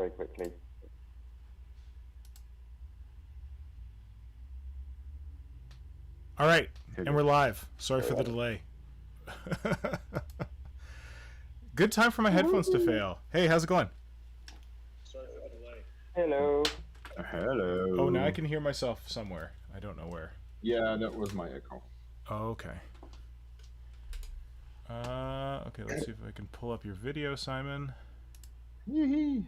very quickly. All right, and we're live. Sorry for the delay. Good time for my headphones to fail. Hey, how's it going? Sorry for the delay. Hello. Hello. Oh, now I can hear myself somewhere. I don't know where. Yeah, that was my echo. Oh, okay. Okay, let's see if I can pull up your video, Simon. Yee.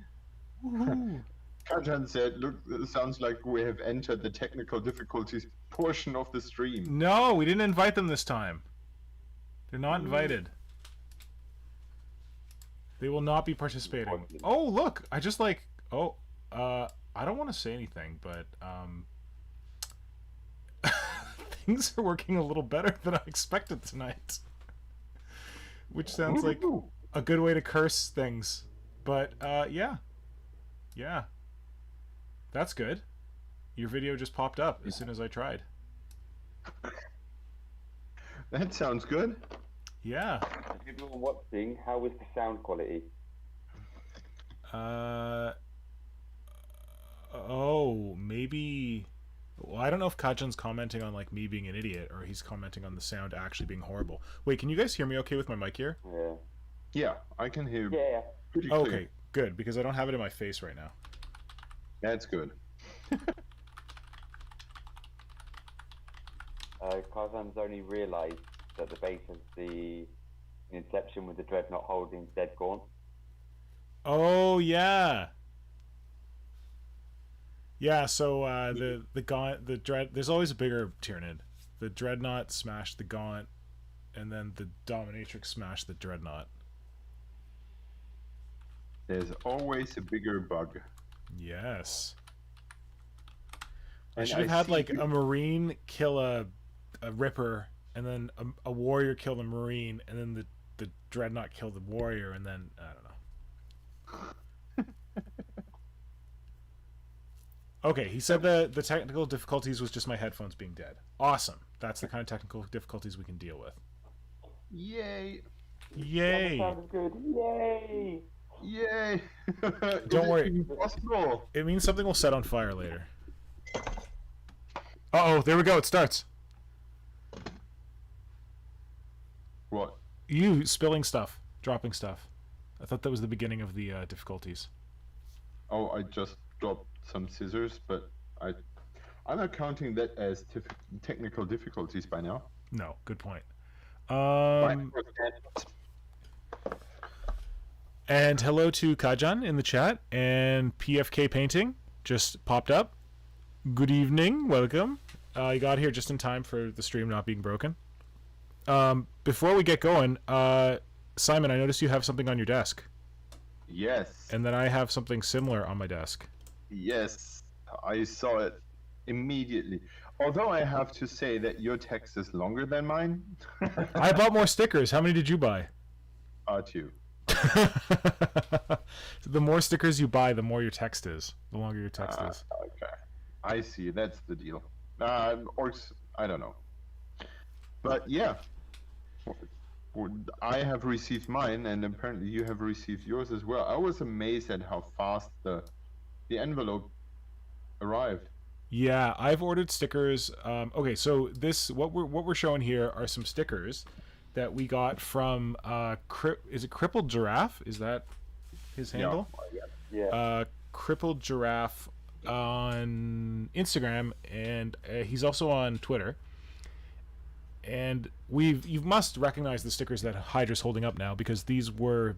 Kajan said, look, it sounds like we have entered the technical difficulties portion of the stream. No, we didn't invite them this time. They're not invited. They will not be participating. Oh, look! I just like... Oh, I don't want to say anything, but, things are working a little better than I expected tonight. Which sounds like a good way to curse things. But, yeah. Yeah. That's good. Your video just popped up as soon as I tried. That sounds good. Yeah. People are watching. How is the sound quality? Oh, maybe... Well, I don't know if Kajan's commenting on, like, me being an idiot, or he's commenting on the sound actually being horrible. Wait, can you guys hear me okay with my mic here? Yeah. Yeah, I can hear Yeah. pretty clear. Okay, good, because I don't have it in my face right now. That's good. Kazan's only realised that the base has the Inception with the Dreadnought holding dead gaunt. Oh, yeah! Yeah, so the Gaunt, there's always a bigger Tyranid. The Dreadnought smashed the Gaunt, and then the Dominatrix smashed the Dreadnought. There's always a bigger bug. Yes. I And should have had like a Marine kill a Ripper, and then a Warrior kill the Marine, and then the Dreadnought kill the Warrior, and then I don't know. Okay, he said the technical difficulties was just my headphones being dead. Awesome. That's the kind of technical difficulties we can deal with. Yay! Yay! That sounds good. Yay! Yay! Don't worry. Possible. It means something will set on fire later. Uh-oh, there we go. It starts. What? You spilling stuff, dropping stuff. I thought that was the beginning of the difficulties. Oh, I just dropped some scissors, but I'm not counting that as technical difficulties by now. No, good point. And hello to Kajan in the chat, and PFK Painting just popped up. Good evening, welcome. You got here just in time for the stream not being broken. Before we get going, Simon, I noticed you have something on your desk. Yes. And then I have something similar on my desk. Yes, I saw it immediately. Although I have to say that your text is longer than mine. I bought more stickers. How many did you buy? 2. The more stickers you buy, the more your text is. The longer your text is. Okay, I see. That's the deal. Orcs, I don't know. But yeah, I have received mine, and apparently you have received yours as well. I was amazed at how fast the envelope arrived. Yeah, I've ordered stickers. Okay, so what we're showing here are some stickers that we got from is it Crippled Giraffe? Is that his handle? Yeah. Crippled Giraffe on Instagram, and he's also on Twitter. And you must recognize the stickers that Hydra's holding up now, because these were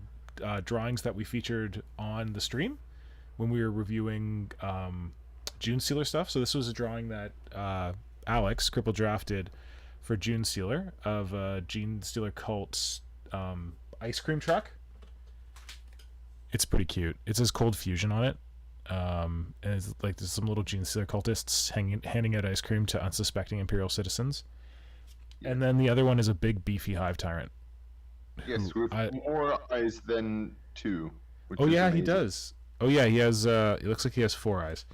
drawings that we featured on the stream when we were reviewing June Sealer stuff. So this was a drawing that Alex, Crippled Giraffe, did for June Sealer of Gene Stealer Cult's ice cream truck. It's pretty cute. It says Cold Fusion on it. And it's like there's some little Gene Stealer cultists handing out ice cream to unsuspecting Imperial citizens. And then the other one is a big beefy Hive Tyrant. Yes, with more eyes than 2. Oh yeah, he does. Oh yeah, he has. It looks like he has 4 eyes.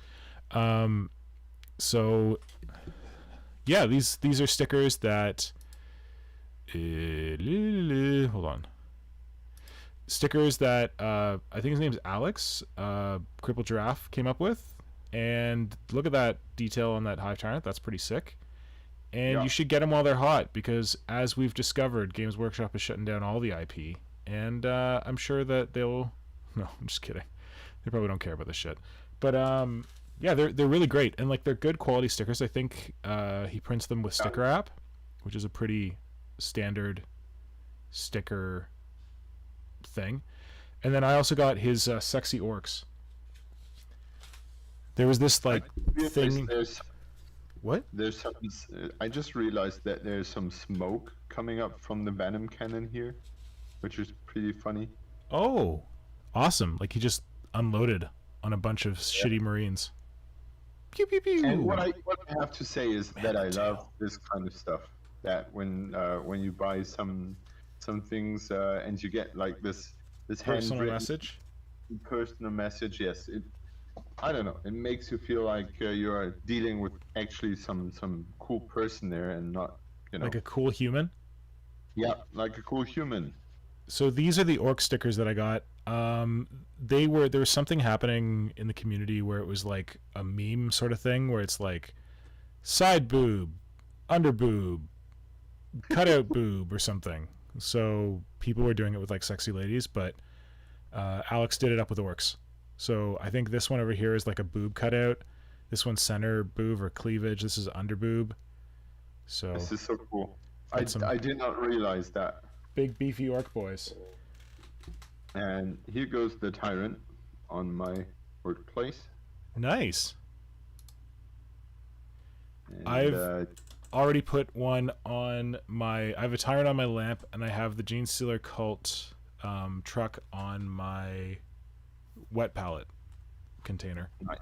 So yeah, these are stickers that. Hold on. stickers that I think his name's Alex, Crippled Giraffe, came up with. And look at that detail on that Hive Tyrant. That's pretty sick. And you should get them while they're hot, because as we've discovered, Games Workshop is shutting down all the IP. And I'm sure that they'll... No, I'm just kidding. They probably don't care about this shit. But yeah, they're really great. And like, they're good quality stickers. I think he prints them with Sticker App, which is a pretty standard sticker thing. And then I also got his Sexy Orcs. There was this like thing. What? There's some. I just realized that there's some smoke coming up from the Venom cannon here, which is pretty funny. Oh, awesome! Like he just unloaded on a bunch of shitty Marines. Pew pew pew. And what I have to say is that I love this kind of stuff. That when you buy some things and you get like this Personal message. Personal message, yes. I don't know. It makes you feel like you are dealing with actually some cool person there, and not, you know, like a cool human. Yeah, like a cool human. So these are the orc stickers that I got. There was something happening in the community where it was like a meme sort of thing, where it's like side boob, under boob, cutout boob, or something. So people were doing it with like sexy ladies, but Alex did it up with orcs. So I think this one over here is like a boob cutout. This one's center boob or cleavage. This is under boob. So this is so cool. I did not realize that. Big beefy orc boys. And here goes the Tyrant on my workplace. Nice. And, I've already put one on my... I have a Tyrant on my lamp, and I have the Gene Stealer Cult truck on my wet pallet container. Nice.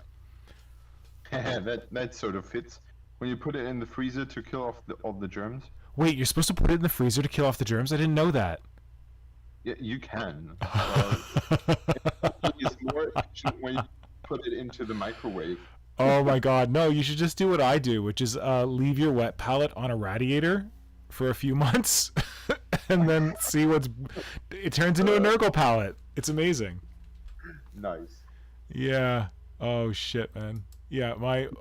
that sort of fits. When you put it in the freezer to kill off all the germs. Wait, you're supposed to put it in the freezer to kill off the germs? I didn't know that. Yeah, you can. It's more efficient when you put it into the microwave. Oh my god, no, you should just do what I do, which is leave your wet pallet on a radiator for a few months and then see it turns into a Nurgle pallet. It's amazing. Nice. Yeah. Oh shit, man. Yeah,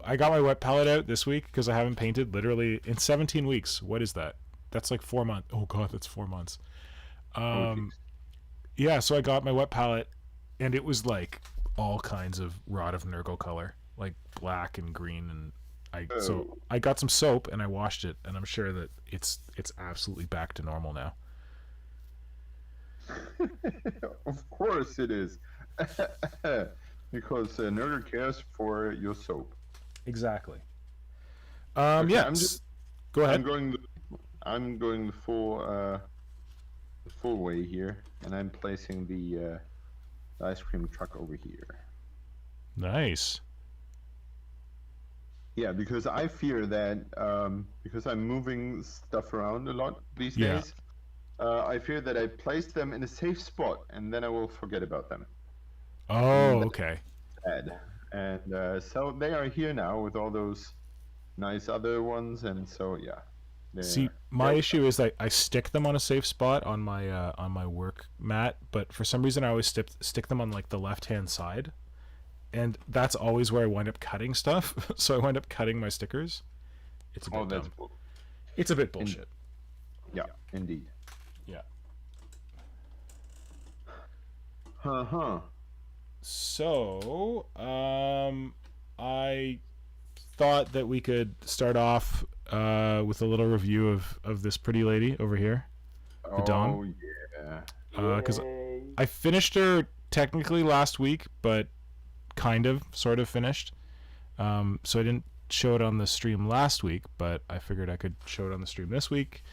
I got my wet palette out this week because I haven't painted literally in 17 weeks. What is that? That's like 4 months. Oh god, that's 4 months. Yeah, so I got my wet palette, and it was like all kinds of Rod of Nurgle color, like black and green, and so I got some soap and I washed it, and I'm sure that it's absolutely back to normal now. Of course it is. Because Nurgle cares for your soap. Exactly. Okay, yeah. Go ahead. I'm going the full way here, and I'm placing the ice cream truck over here. Nice. Yeah, because I fear that because I'm moving stuff around a lot these days, I fear that I place them in a safe spot and then I will forget about them. Oh, okay. And so they are here now with all those nice other ones, and so yeah. See, my issue is I stick them on a safe spot on my work mat, but for some reason I always stick them on like the left-hand side, and that's always where I wind up cutting stuff. So I wind up cutting my stickers. It's a bit dumb. It's a bit bullshit. Yeah, indeed. Yeah. Uh-huh. So, I thought that we could start off with a little review of this pretty lady over here, the Dawn. Oh yeah. Because I finished her technically last week, but sort of finished. So I didn't show it on the stream last week, but I figured I could show it on the stream this week.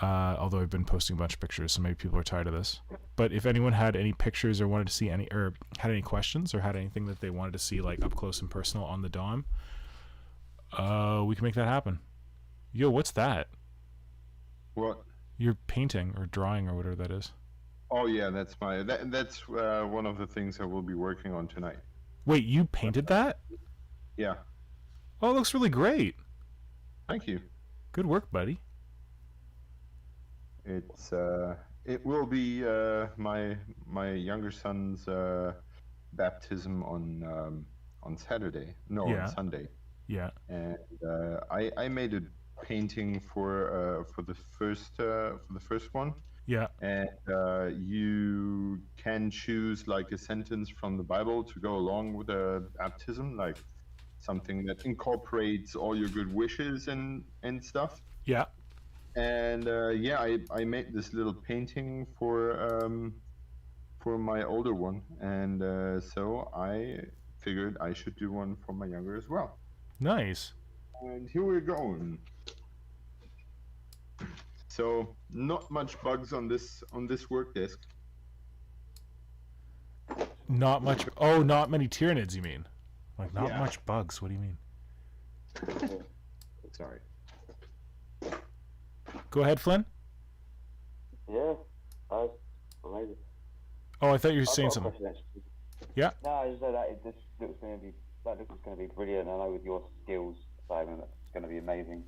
Although I've been posting a bunch of pictures, so maybe people are tired of this. But if anyone had any pictures or wanted to see any, or had any questions or had anything that they wanted to see like up close and personal on the Dom, we can make that happen. Yo, what's that? What? You're painting or drawing or whatever that is. Oh yeah, that's that's one of the things I will be working on tonight. Wait, you painted that? Yeah. Oh, it looks really great. Thank you. Good work, buddy. It's it will be my younger son's baptism on Saturday. No, on Yeah. Sunday. Yeah. And I made a painting for the first one. Yeah. And you can choose like a sentence from the Bible to go along with the baptism, like something that incorporates all your good wishes and stuff. Yeah. And yeah, I made this little painting for my older one, and so I figured I should do one for my younger as well. Nice. And here we're going. So not much bugs on this work desk. Not much. Oh, not many Tyranids, you mean? Like, not Yeah. much bugs. What do you mean? Sorry. Go ahead, Flynn. Yeah, amazing. Oh, I thought you were I've saying got a something. question, actually. Yeah. No, I just said that this looks going to be brilliant. I know with your skills, Simon, it's going to be amazing.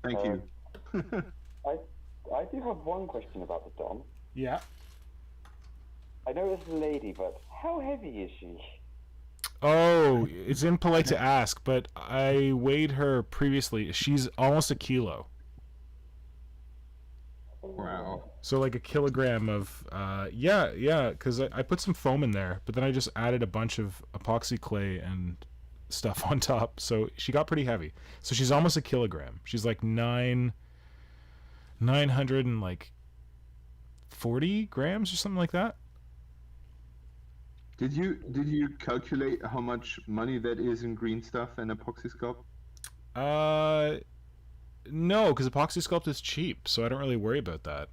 Thank you. I do have one question about the Dom. Yeah. I know it's a lady, but how heavy is she? Oh, it's impolite to ask, but I weighed her previously. She's almost a kilo. Wow. So like a kilogram of, yeah, because I put some foam in there, but then I just added a bunch of epoxy clay and stuff on top. So she got pretty heavy. So she's almost a kilogram. She's like 940 grams or something like that. Did you calculate how much money that is in green stuff and epoxy sculpt? No, because epoxy sculpt is cheap, so I don't really worry about that.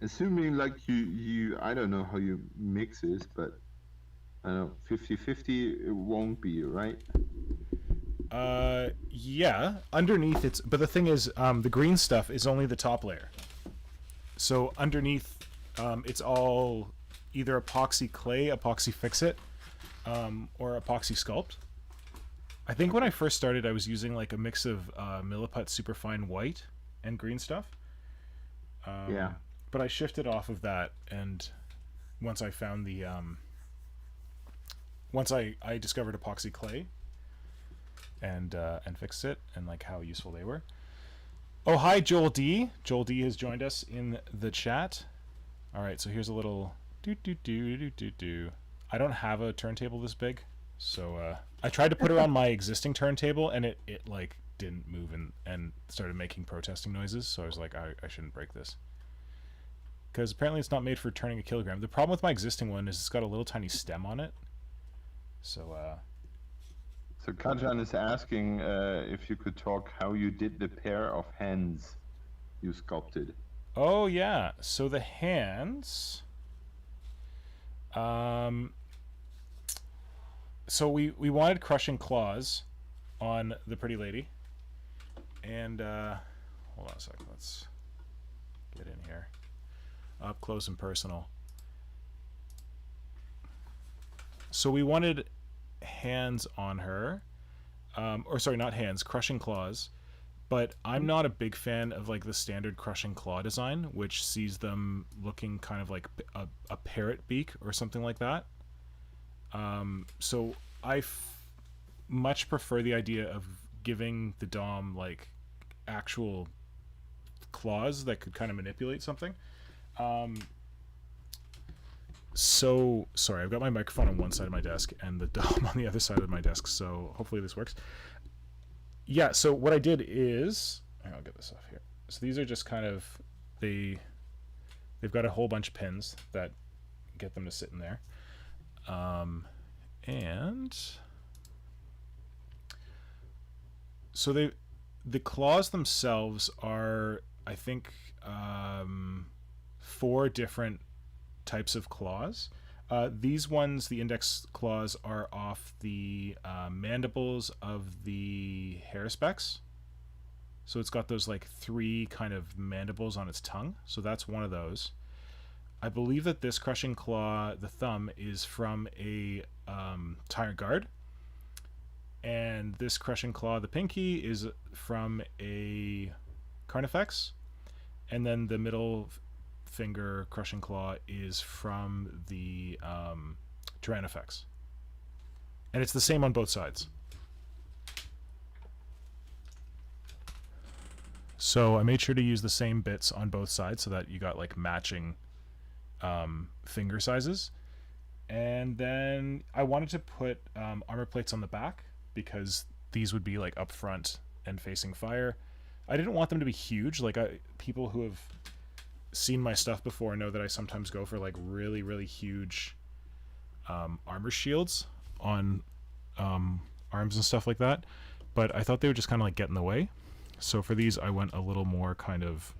Assuming like you I don't know how you mix this, but I don't know, 50-50 it won't be, right? Yeah, underneath it's, but the thing is, the green stuff is only the top layer. So underneath, it's all either epoxy clay, epoxy fix-it, or epoxy sculpt. I think when I first started, I was using like a mix of Milliput Superfine white and green stuff. Yeah. But I shifted off of that, and once I found the once I discovered epoxy clay and fixed it, and like how useful they were. Oh, hi Joel D. Joel D has joined us in the chat. All right, so here's a little do. I don't have a turntable this big, so I tried to put her on my existing turntable, and it like didn't move and started making protesting noises. So I was like, I shouldn't break this, because apparently it's not made for turning a kilogram. The problem with my existing one is it's got a little tiny stem on it. So So Kajan is asking if you could talk how you did the pair of hands you sculpted. oh yeah, so the hands. So we wanted crushing claws on the pretty lady, and hold on a second, let's get in here, up close and personal. So we wanted hands on her, or sorry, not hands, crushing claws. But I'm not a big fan of like the standard crushing claw design, which sees them looking kind of like a parrot beak or something like that. So I much prefer the idea of giving the Dom like actual claws that could kind of manipulate something. So sorry, I've got my microphone on one side of my desk and the Dom on the other side of my desk, so hopefully this works. Yeah, so what I did is, I'll get this off here. So these are just kind of, they've got a whole bunch of pins that get them to sit in there. And so the claws themselves are, I think, 4 different types of claws. These ones, the index claws, are off the mandibles of the Harrispex. So it's got those like 3 kind of mandibles on its tongue. So that's one of those. I believe that this crushing claw, the thumb, is from a Tyrant Guard. And this crushing claw, the pinky, is from a Carnifex. and then the middle finger crushing claw is from the Tyranid, and it's the same on both sides. So I made sure to use the same bits on both sides so that you got like matching finger sizes. And then I wanted to put armor plates on the back because these would be like up front and facing fire. I didn't want them to be huge. Like people who have seen my stuff before know that I sometimes go for like really, really huge armor shields on arms and stuff like that. But I thought they would just kind of like get in the way. So for these, I went a little more kind of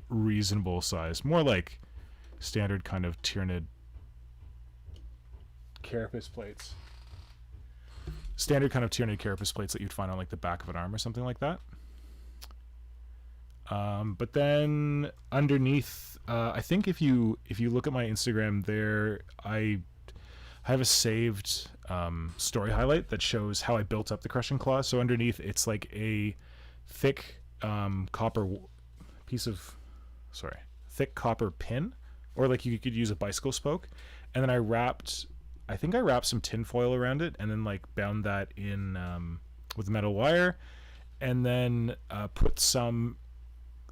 reasonable size, more like standard kind of Tyranid carapace plates. Standard kind of Tyranid carapace plates that you'd find on like the back of an arm or something like that. But then underneath, I think if you look at my Instagram there, I have a saved story highlight that shows how I built up the crushing claw. So underneath, it's like a thick copper pin, or like you could use a bicycle spoke, and then I think I wrapped some tin foil around it and then like bound that in with metal wire, and then put some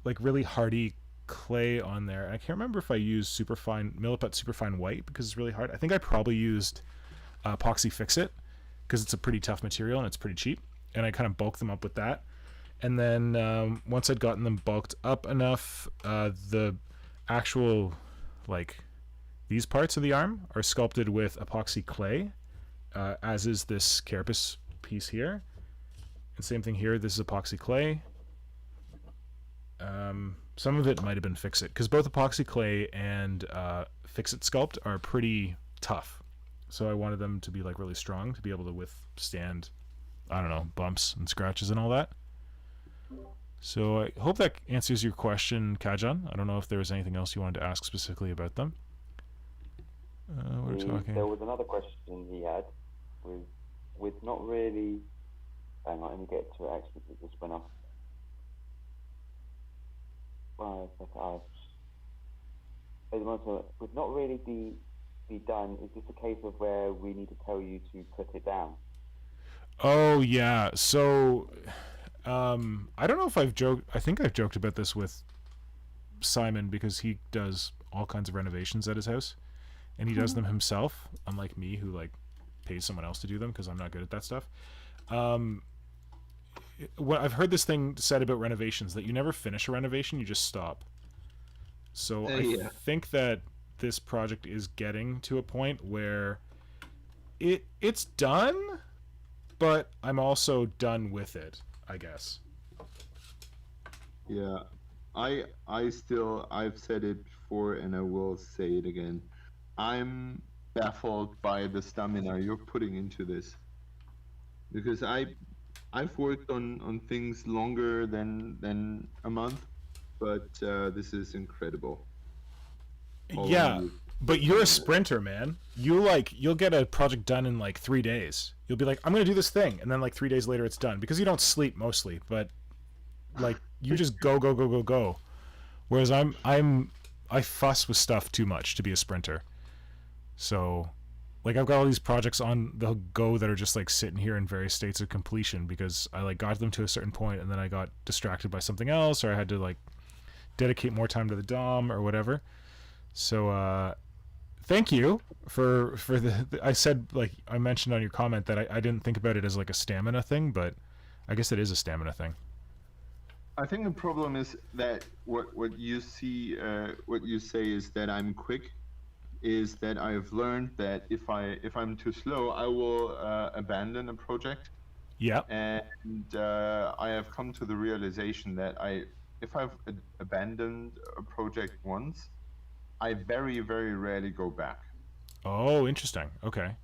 like really hardy clay on there. I can't remember if I used superfine Milliput superfine white because it's really hard. I think I probably used epoxy fix-it because it's a pretty tough material and it's pretty cheap, and I kind of bulked them up with that. And then once I'd gotten them bulked up enough, the actual like these parts of the arm are sculpted with epoxy clay, as is this carapace piece here. And same thing here, this is epoxy clay. Some of it might have been fix-it, because both epoxy clay and fix-it sculpt are pretty tough. So I wanted them to be like really strong to be able to withstand, I don't know, bumps and scratches and all that. So I hope that answers your question, Kajan. I don't know if there was anything else you wanted to ask specifically about them. We're talking. There was another question he had with not really. Hang on, let me get to it. Actually, it just went off. Would not really be done. Is this a case of where we need to tell you to put it down? Oh yeah. So I don't know if I've joked. I think I've joked about this with Simon because he does all kinds of renovations at his house, and he does them himself, unlike me who like pays someone else to do them because I'm not good at that stuff. What I've heard this thing said about renovations, that you never finish a renovation, you just stop. So I think that this project is getting to a point where it's done, but I'm also done with it, I guess. Yeah, I've said it before and I will say it again. I'm baffled by the stamina you're putting into this, because I've worked on things longer than a month, but this is incredible. Yeah, but you're a sprinter, man. You'll get a project done in like 3 days. You'll be like, I'm gonna do this thing, and then like 3 days later it's done, because you don't sleep mostly, but like you just go. Whereas I fuss with stuff too much to be a sprinter. So like I've got all these projects on the go that are just like sitting here in various states of completion because I like got them to a certain point and then I got distracted by something else, or I had to like dedicate more time to the DOM or whatever. So thank you for the I said, like I mentioned on your comment that I didn't think about it as like a stamina thing, but I guess it is a stamina thing. I think the problem is that what you see, what you say is that I'm quick, is that I've learned that if I'm too slow, I will abandon a project. Yeah. And I have come to the realization that if I've abandoned a project once, I very, very rarely go back. Oh, interesting. Okay.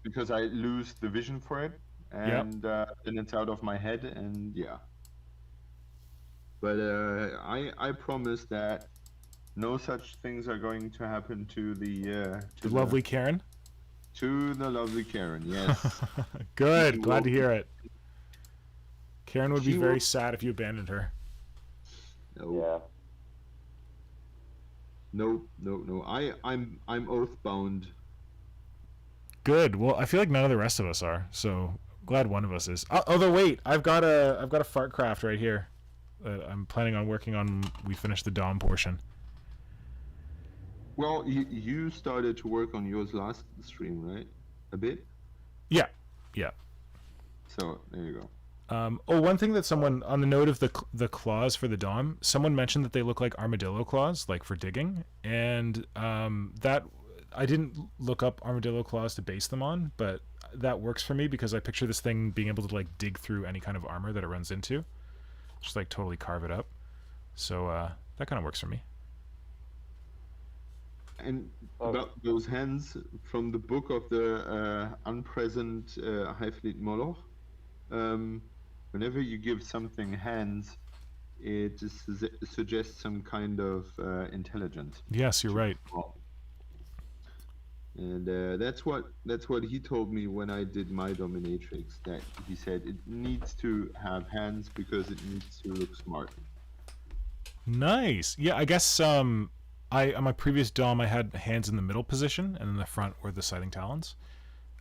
Because I lose the vision for it, and then it's out of my head, and yeah. But I promise that no such things are going to happen to the lovely Karen. To the lovely Karen, yes. Good. Glad to hear it. Karen would be very sad if you abandoned her. No. No, no, no. I'm oath bound. Good. Well, I feel like none of the rest of us are. So glad one of us is. Although wait, I've got a fart craft right here. I'm planning on working on. We finished the Dom portion. Well, you started to work on yours last stream, right? A bit. Yeah, yeah. So there you go. One thing that someone on the note of the claws for the Dom, someone mentioned that they look like armadillo claws, like for digging, and that I didn't look up armadillo claws to base them on, but that works for me because I picture this thing being able to like dig through any kind of armor that it runs into, just like totally carve it up. So that kind of works for me. And about those hands from the book of the unpresent Hive Fleet Moloch, whenever you give something hands, it suggests some kind of intelligence. Yes, you're right. And that's what he told me when I did my dominatrix. That he said it needs to have hands because it needs to look smart. Nice. Yeah, I guess on my previous Dom I had hands in the middle position, and in the front were the sighting talons.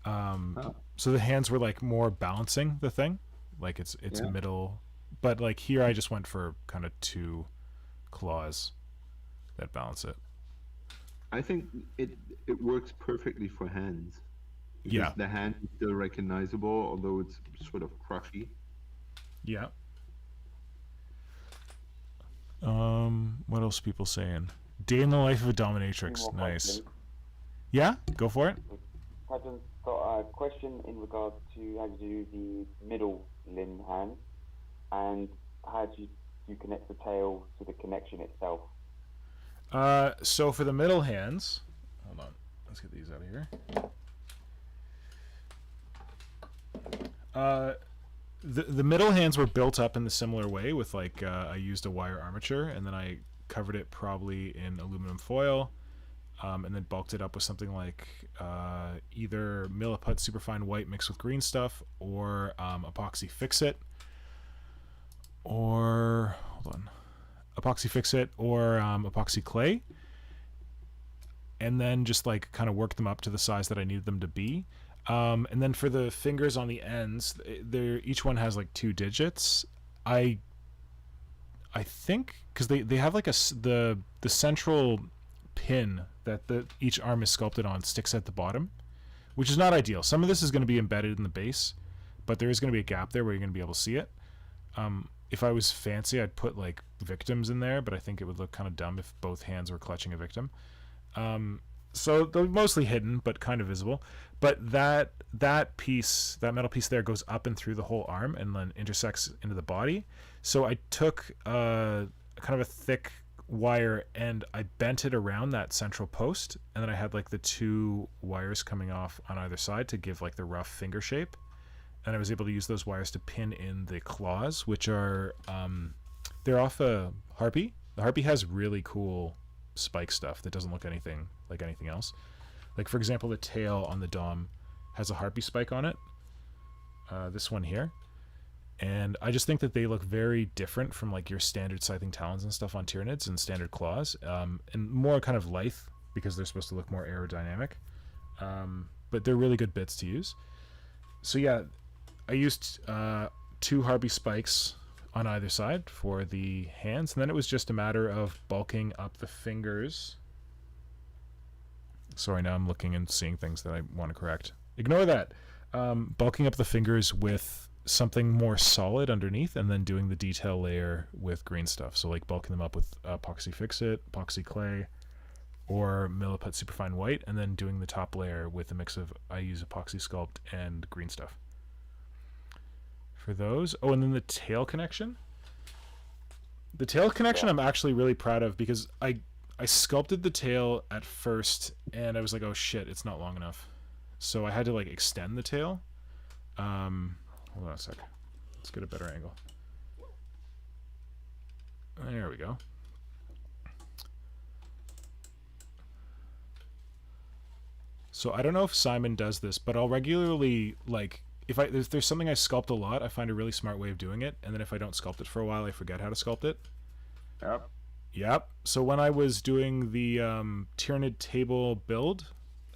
So the hands were like more balancing the thing, like it's middle, but like here I just went for kind of two claws that balance it. I think it works perfectly for hands. Yeah, the hand is still recognizable, although it's sort of crushy. Yeah. What else are people saying? Day in the life of a dominatrix. Nice. Questions. Yeah, go for it. Pageant's got a question in regards to how to do the middle limb hand and how do you connect the tail to the connection itself. So for the middle hands, hold on, let's get these out of here. The middle hands were built up in the similar way with like I used a wire armature and then I covered it probably in aluminum foil, and then bulked it up with something like either Milliput superfine white mixed with green stuff or epoxy fix-it, or epoxy fix-it or epoxy clay, and then just like kind of work them up to the size that I needed them to be. And then for the fingers on the ends, each one has like 2 digits. I think because they have like the central pin that each arm is sculpted on sticks at the bottom, which is not ideal. Some of this is going to be embedded in the base, but there is going to be a gap there where you're going to be able to see it. If I was fancy, I'd put like victims in there, but I think it would look kind of dumb if both hands were clutching a victim. So they're mostly hidden, but kind of visible. But that piece, that metal piece there, goes up and through the whole arm and then intersects into the body. So I took kind of a thick wire and I bent it around that central post, and then I had like the 2 wires coming off on either side to give like the rough finger shape. And I was able to use those wires to pin in the claws, which are they're off a harpy. The harpy has really cool spike stuff that doesn't look anything like anything else. Like for example, the tail on the Dom has a harpy spike on it, this one here, and I just think that they look very different from like your standard scything talons and stuff on Tyranids and standard claws, and more kind of lithe because they're supposed to look more aerodynamic, but they're really good bits to use. So yeah, I used 2 harpy spikes on either side for the hands, and then it was just a matter of bulking up the fingers. Sorry, now I'm looking and seeing things that I want to correct. Ignore that. Bulking up the fingers with something more solid underneath, and then doing the detail layer with green stuff. So like bulking them up with epoxy fix-it, epoxy clay, or Milliput superfine white, and then doing the top layer with a mix of, I use epoxy sculpt and green stuff for those. Oh, and then the tail connection. The tail connection I'm actually really proud of because I sculpted the tail at first and I was like, oh shit, it's not long enough. So I had to like extend the tail. Hold on a sec. Let's get a better angle. There we go. So I don't know if Simon does this, but I'll regularly, like, if there's something I sculpt a lot, I find a really smart way of doing it, and then if I don't sculpt it for a while, I forget how to sculpt it. Yep. Yep. So when I was doing the Tyranid table build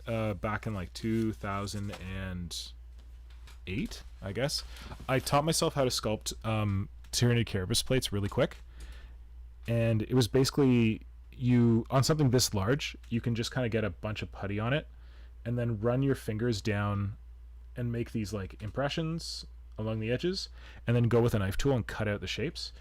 back in like 2008, I guess, I taught myself how to sculpt Tyranid carapace plates really quick. And it was basically you on something this large, you can just kind of get a bunch of putty on it and then run your fingers down and make these like impressions along the edges and then go with a knife tool and cut out the shapes.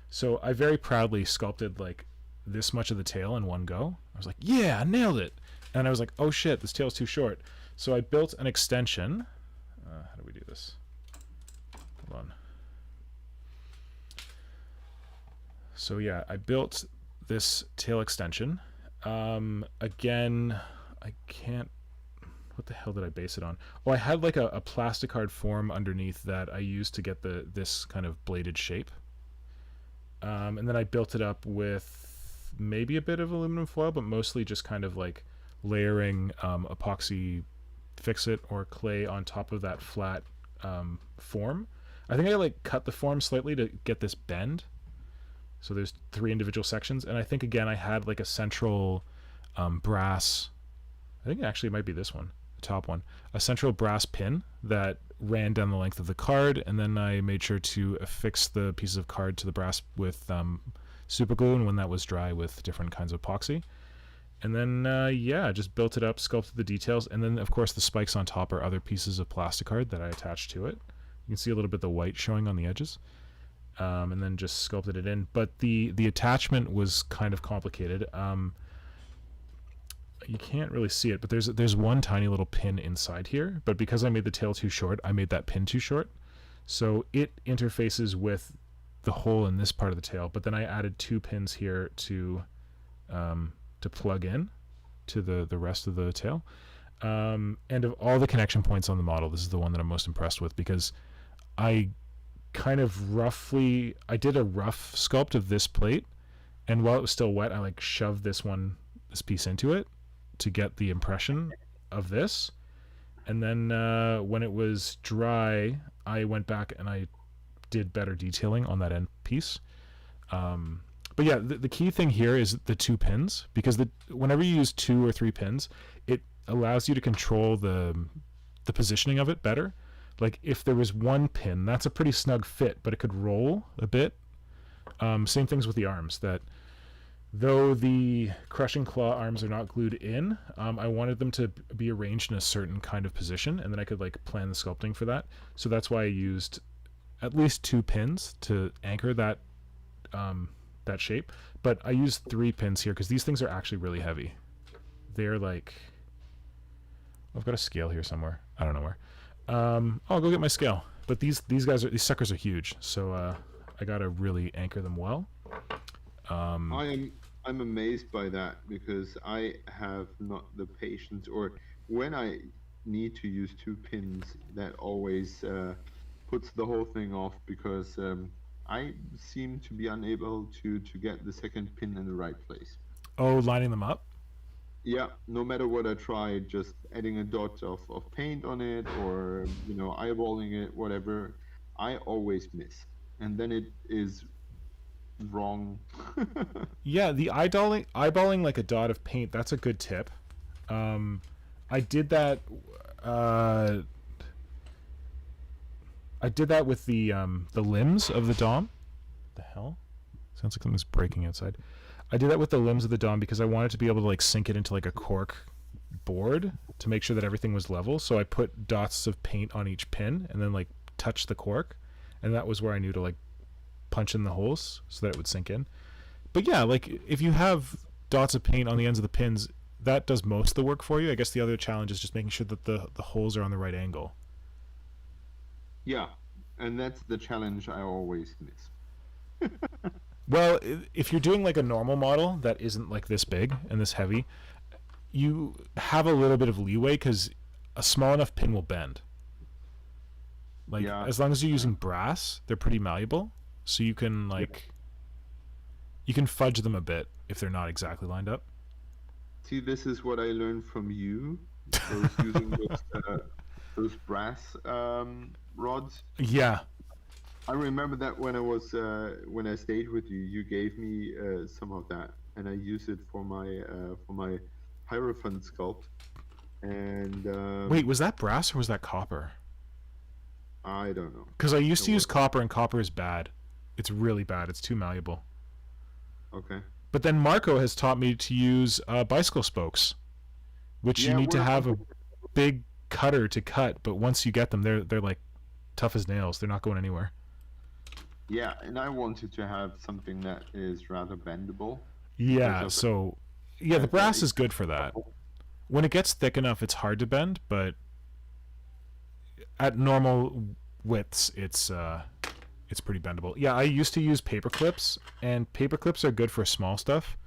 So I very proudly sculpted like this much of the tail in one go. I was like, yeah, I nailed it. And I was like, oh shit, this tail's too short. So I built an extension. How do we do this? Hold on. So yeah, I built this tail extension. Again, I can't, what the hell did I base it on? Oh, I had like a plastic hard form underneath that I used to get this kind of bladed shape. And then I built it up with maybe a bit of aluminum foil, but mostly just kind of like layering epoxy fix-it or clay on top of that flat form. I think I like cut the form slightly to get this bend. So there's 3 individual sections, and I think again I had like a central brass. I think actually it might be this one, the top one, a central brass pin that ran down the length of the card, and then I made sure to affix the pieces of card to the brass with super glue, and when that was dry with different kinds of epoxy. And then yeah, just built it up, sculpted the details, and then of course the spikes on top are other pieces of plastic card that I attached to it. You can see a little bit of the white showing on the edges. And then just sculpted it in. But the attachment was kind of complicated. You can't really see it, but there's one tiny little pin inside here. But because I made the tail too short, I made that pin too short. So it interfaces with the hole in this part of the tail. But then I added 2 pins here to plug in to the rest of the tail. And of all the connection points on the model, this is the one that I'm most impressed with, because I kind of roughly, I did a rough sculpt of this plate, and while it was still wet, I like shoved this piece into it to get the impression of this, and then when it was dry, I went back and I did better detailing on that end piece. But yeah, the key thing here is the 2 pins, because whenever you use 2 or 3 pins, it allows you to control the positioning of it better. Like if there was 1 pin, that's a pretty snug fit, but it could roll a bit. Same things with the arms, that though the crushing claw arms are not glued in, I wanted them to be arranged in a certain kind of position, and then I could like plan the sculpting for that. So that's why I used at least 2 pins to anchor that that shape. But I used 3 pins here because these things are actually really heavy. They're like, I've got a scale here somewhere. I don't know where. I'll go get my scale. But these suckers are huge, so I gotta really anchor them well. I'm amazed by that, because I have not the patience, or when I need to use 2 pins, that always puts the whole thing off, because I seem to be unable to get the second pin in the right place. Oh, lining them up? Yeah, no matter what I try, just adding a dot of paint on it, or eyeballing it, whatever, I always miss, and then it is wrong. Yeah, the eyeballing like a dot of paint, that's a good tip. I did that with the limbs of the Dom. What the hell? Sounds like something's breaking outside. I did that with the limbs of the Dom because I wanted to be able to like sink it into like a cork board to make sure that everything was level. So I put dots of paint on each pin and then like touch the cork, and that was where I knew to like punch in the holes so that it would sink in. But yeah, like if you have dots of paint on the ends of the pins, that does most of the work for you. I guess the other challenge is just making sure that the holes are on the right angle. Yeah, and that's the challenge I always miss. Well, if you're doing like a normal model that isn't like this big and this heavy, you have a little bit of leeway because a small enough pin will bend. Like as long as you're using brass, they're pretty malleable, so you can like you can fudge them a bit if they're not exactly lined up. See, this is what I learned from you. Using those brass rods. Yeah. I remember that when I stayed with you, you gave me some of that, and I used it for my Hierophant sculpt. And Wait, was that brass or was that copper? I don't know. Because I used to use copper, and copper is bad. It's really bad. It's too malleable. Okay. But then Marco has taught me to use bicycle spokes, which you need to have a big cutter to cut. But once you get them, they're like tough as nails. They're not going anywhere. Yeah, and I wanted to have something that is rather bendable. Yeah, so yeah, the brass is good for that. When it gets thick enough, it's hard to bend, but at normal widths, it's pretty bendable. Yeah, I used to use paper clips, and paper clips are good for small stuff,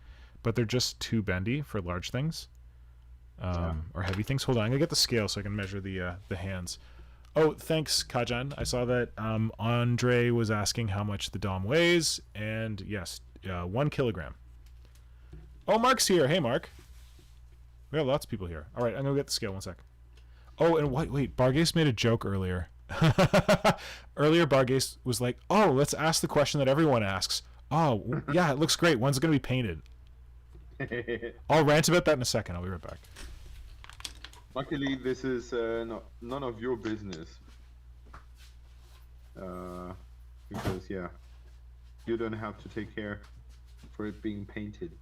but they're just too bendy for large things, or heavy things. Hold on, I'm gonna get the scale so I can measure the hands. Oh, thanks, Kajan. I saw that Andre was asking how much the Dom weighs, and yes, 1 kilogram. Oh, Mark's here. Hey, Mark. We have lots of people here. All right, I'm gonna get the scale. 1 sec. Oh, and wait, Bargase made a joke earlier. Earlier, Bargase was like, "Oh, let's ask the question that everyone asks. Oh, yeah, it looks great. When's it gonna be painted?" I'll rant about that in a second. I'll be right back. Luckily, this is none of your business. Because yeah, you don't have to take care for it being painted.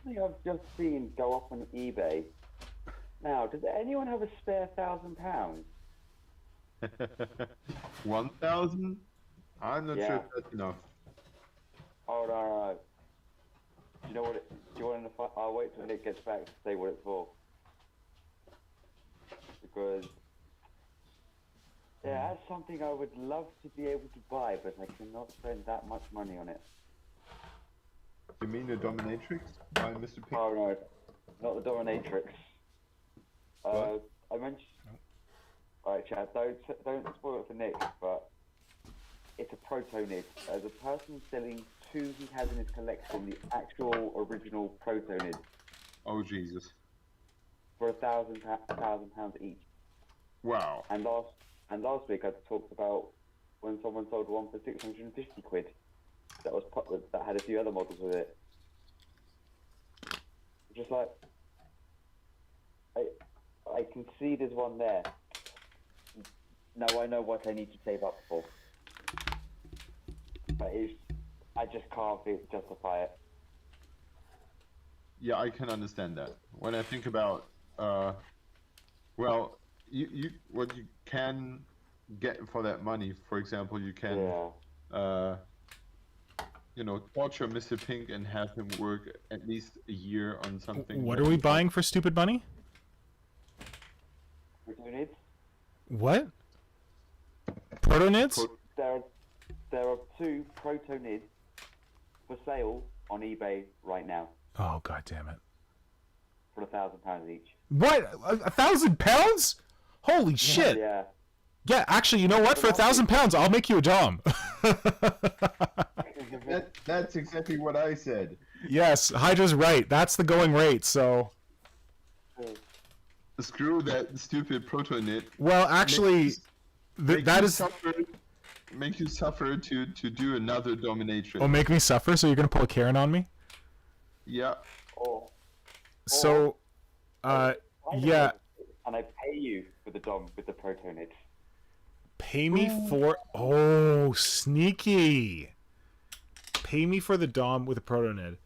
I think I've just seen go up on eBay. Now, does anyone have a spare £1,000? 1,000? I'm not sure if that's enough. Oh no. Do you know what? Do you want to? I'll wait till Nick gets back to say what it's for. Because that's something I would love to be able to buy, but I cannot spend that much money on it. You mean the Dominatrix by Mr. Pink? Oh no, not the Dominatrix. I mentioned. Alright, Chad, don't spoil it for Nick, but it's a Protonid. As a person selling 2 he has in his collection, the actual original Protonid. Oh Jesus! For £1,000 each. Wow. And last week I talked about when someone sold one for 650 quid. That had a few other models with it. Just like I can see there's one there. Now I know what I need to save up for. But I just can't justify it. Yeah, I can understand that. When I think about, well, you what you can get for that money. For example, you can, torture Mr. Pink and have him work at least a year on something. What are we buying for stupid money? Protonids? What? Protonids? There are 2 Protonids for sale on eBay right now. Oh, god damn it. For £1,000 each. What? £1,000? Holy shit! Yeah. Yeah, actually, you know what? For £1,000, I'll make you a Dom. That's exactly what I said. Yes, Hydra's right. That's the going rate, so... Screw that stupid Protonid. Well, actually, that is... Make you suffer to do another Dominatrix. Oh, make me suffer? So you're gonna pull a Karen on me? Yeah. So, yeah. And I pay you for the Dom with the Protonid. Pay me for... Oh, sneaky. Pay me for the Dom with a Protonid.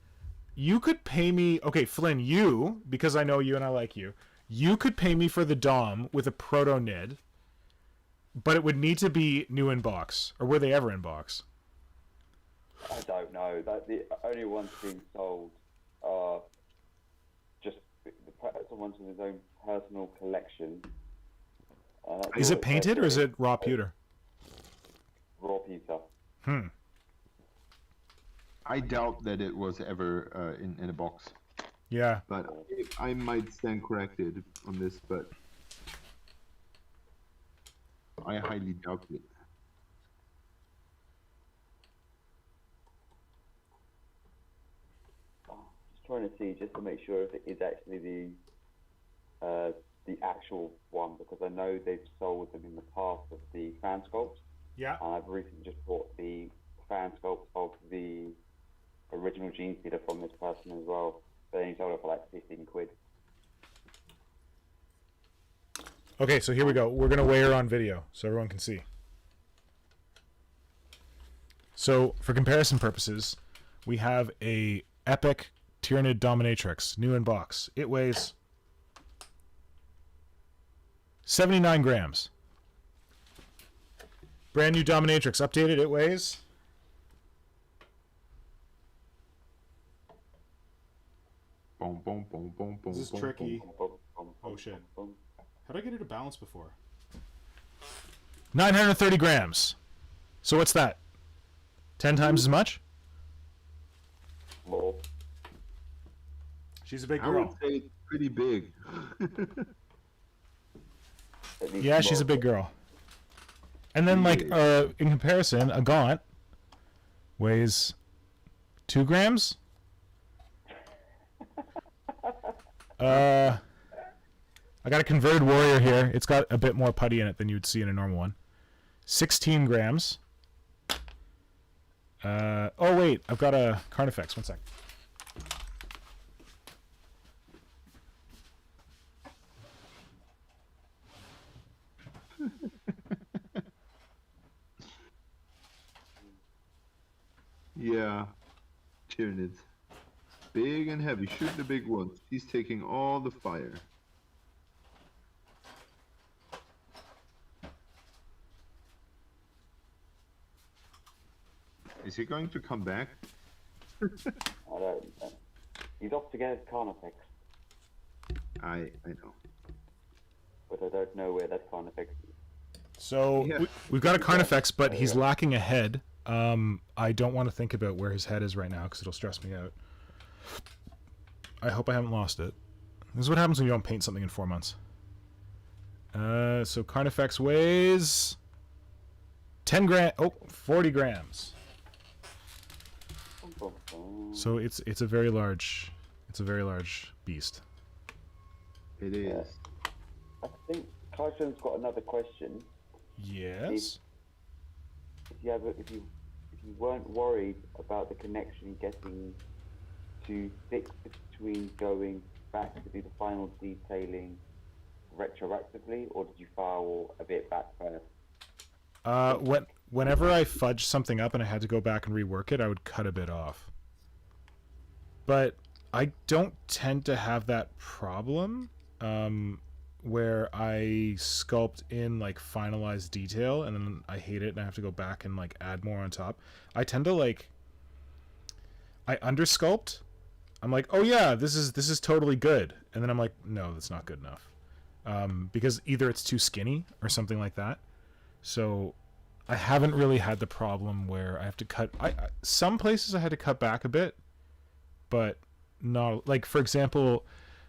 You could pay me... Okay, Flynn, you, because I know you and I like you, you could pay me for the Dom with a Protonid, but it would need to be new in box. Or were they ever in box? I don't know. The only ones being sold are just someone to his own personal collection. Is it painted or is it raw pewter? Raw pewter. I doubt that it was ever in a box. Yeah. But I might stand corrected on this, but I highly doubt it. Just trying to see, just to make sure if it is actually the actual one because I know they've sold them in the past of the fan sculpts. Yeah. And I've recently just bought the fan sculpt of the original Gene Stealer from this person as well. They only sold it for like 15 quid. Okay, so here we go. We're gonna weigh her on video so everyone can see. So for comparison purposes, we have a epic Tyranid Dominatrix, new in box. It weighs 79 grams. Brand new Dominatrix, updated, it weighs... Boom, boom, boom, boom, boom. This is boom, tricky. boom. Oh shit. How'd I get her to balance before? 930 grams. So what's that? 10 times as much? More. She's a big I would girl. say it's pretty big. Yeah, she's a big girl. And then, like, in comparison, a gaunt weighs 2 grams. I got a converted warrior here. It's got a bit more putty in it than you'd see in a normal one. 16 grams. Oh wait, I've got a Carnifex. 1 sec. Yeah. Tyranids. Big and heavy. Shoot the big ones. He's taking all the fire. Is he going to come back? I don't know. He's off to get his Carnifex, I know. but I don't know where that Carnifex is. So Yeah. we've got a Carnifex, but he's lacking a head. I don't want to think about where his head is right now because it'll stress me out. I hope I haven't lost it. This is what happens when you don't paint something in 4 months. So Carnifex weighs 10 gram. Oh, 40 grams. So it's a very large beast. It is. I think Carlton's got another question. Yes. If you weren't worried about the connection getting too thick between going back to do the final detailing retroactively, or did you file a bit back first? Whenever I fudged something up and I had to go back and rework it, I would cut a bit off. But I don't tend to have that problem where I sculpt in like finalized detail and then I hate it and I have to go back and like add more on top. I tend to like I undersculpt. I'm like, oh yeah, this is totally good, and then I'm like, no, that's not good enough, because either it's too skinny or something like that. So I haven't really had the problem where I have to cut. Some places I had to cut back a bit, but not like, for example,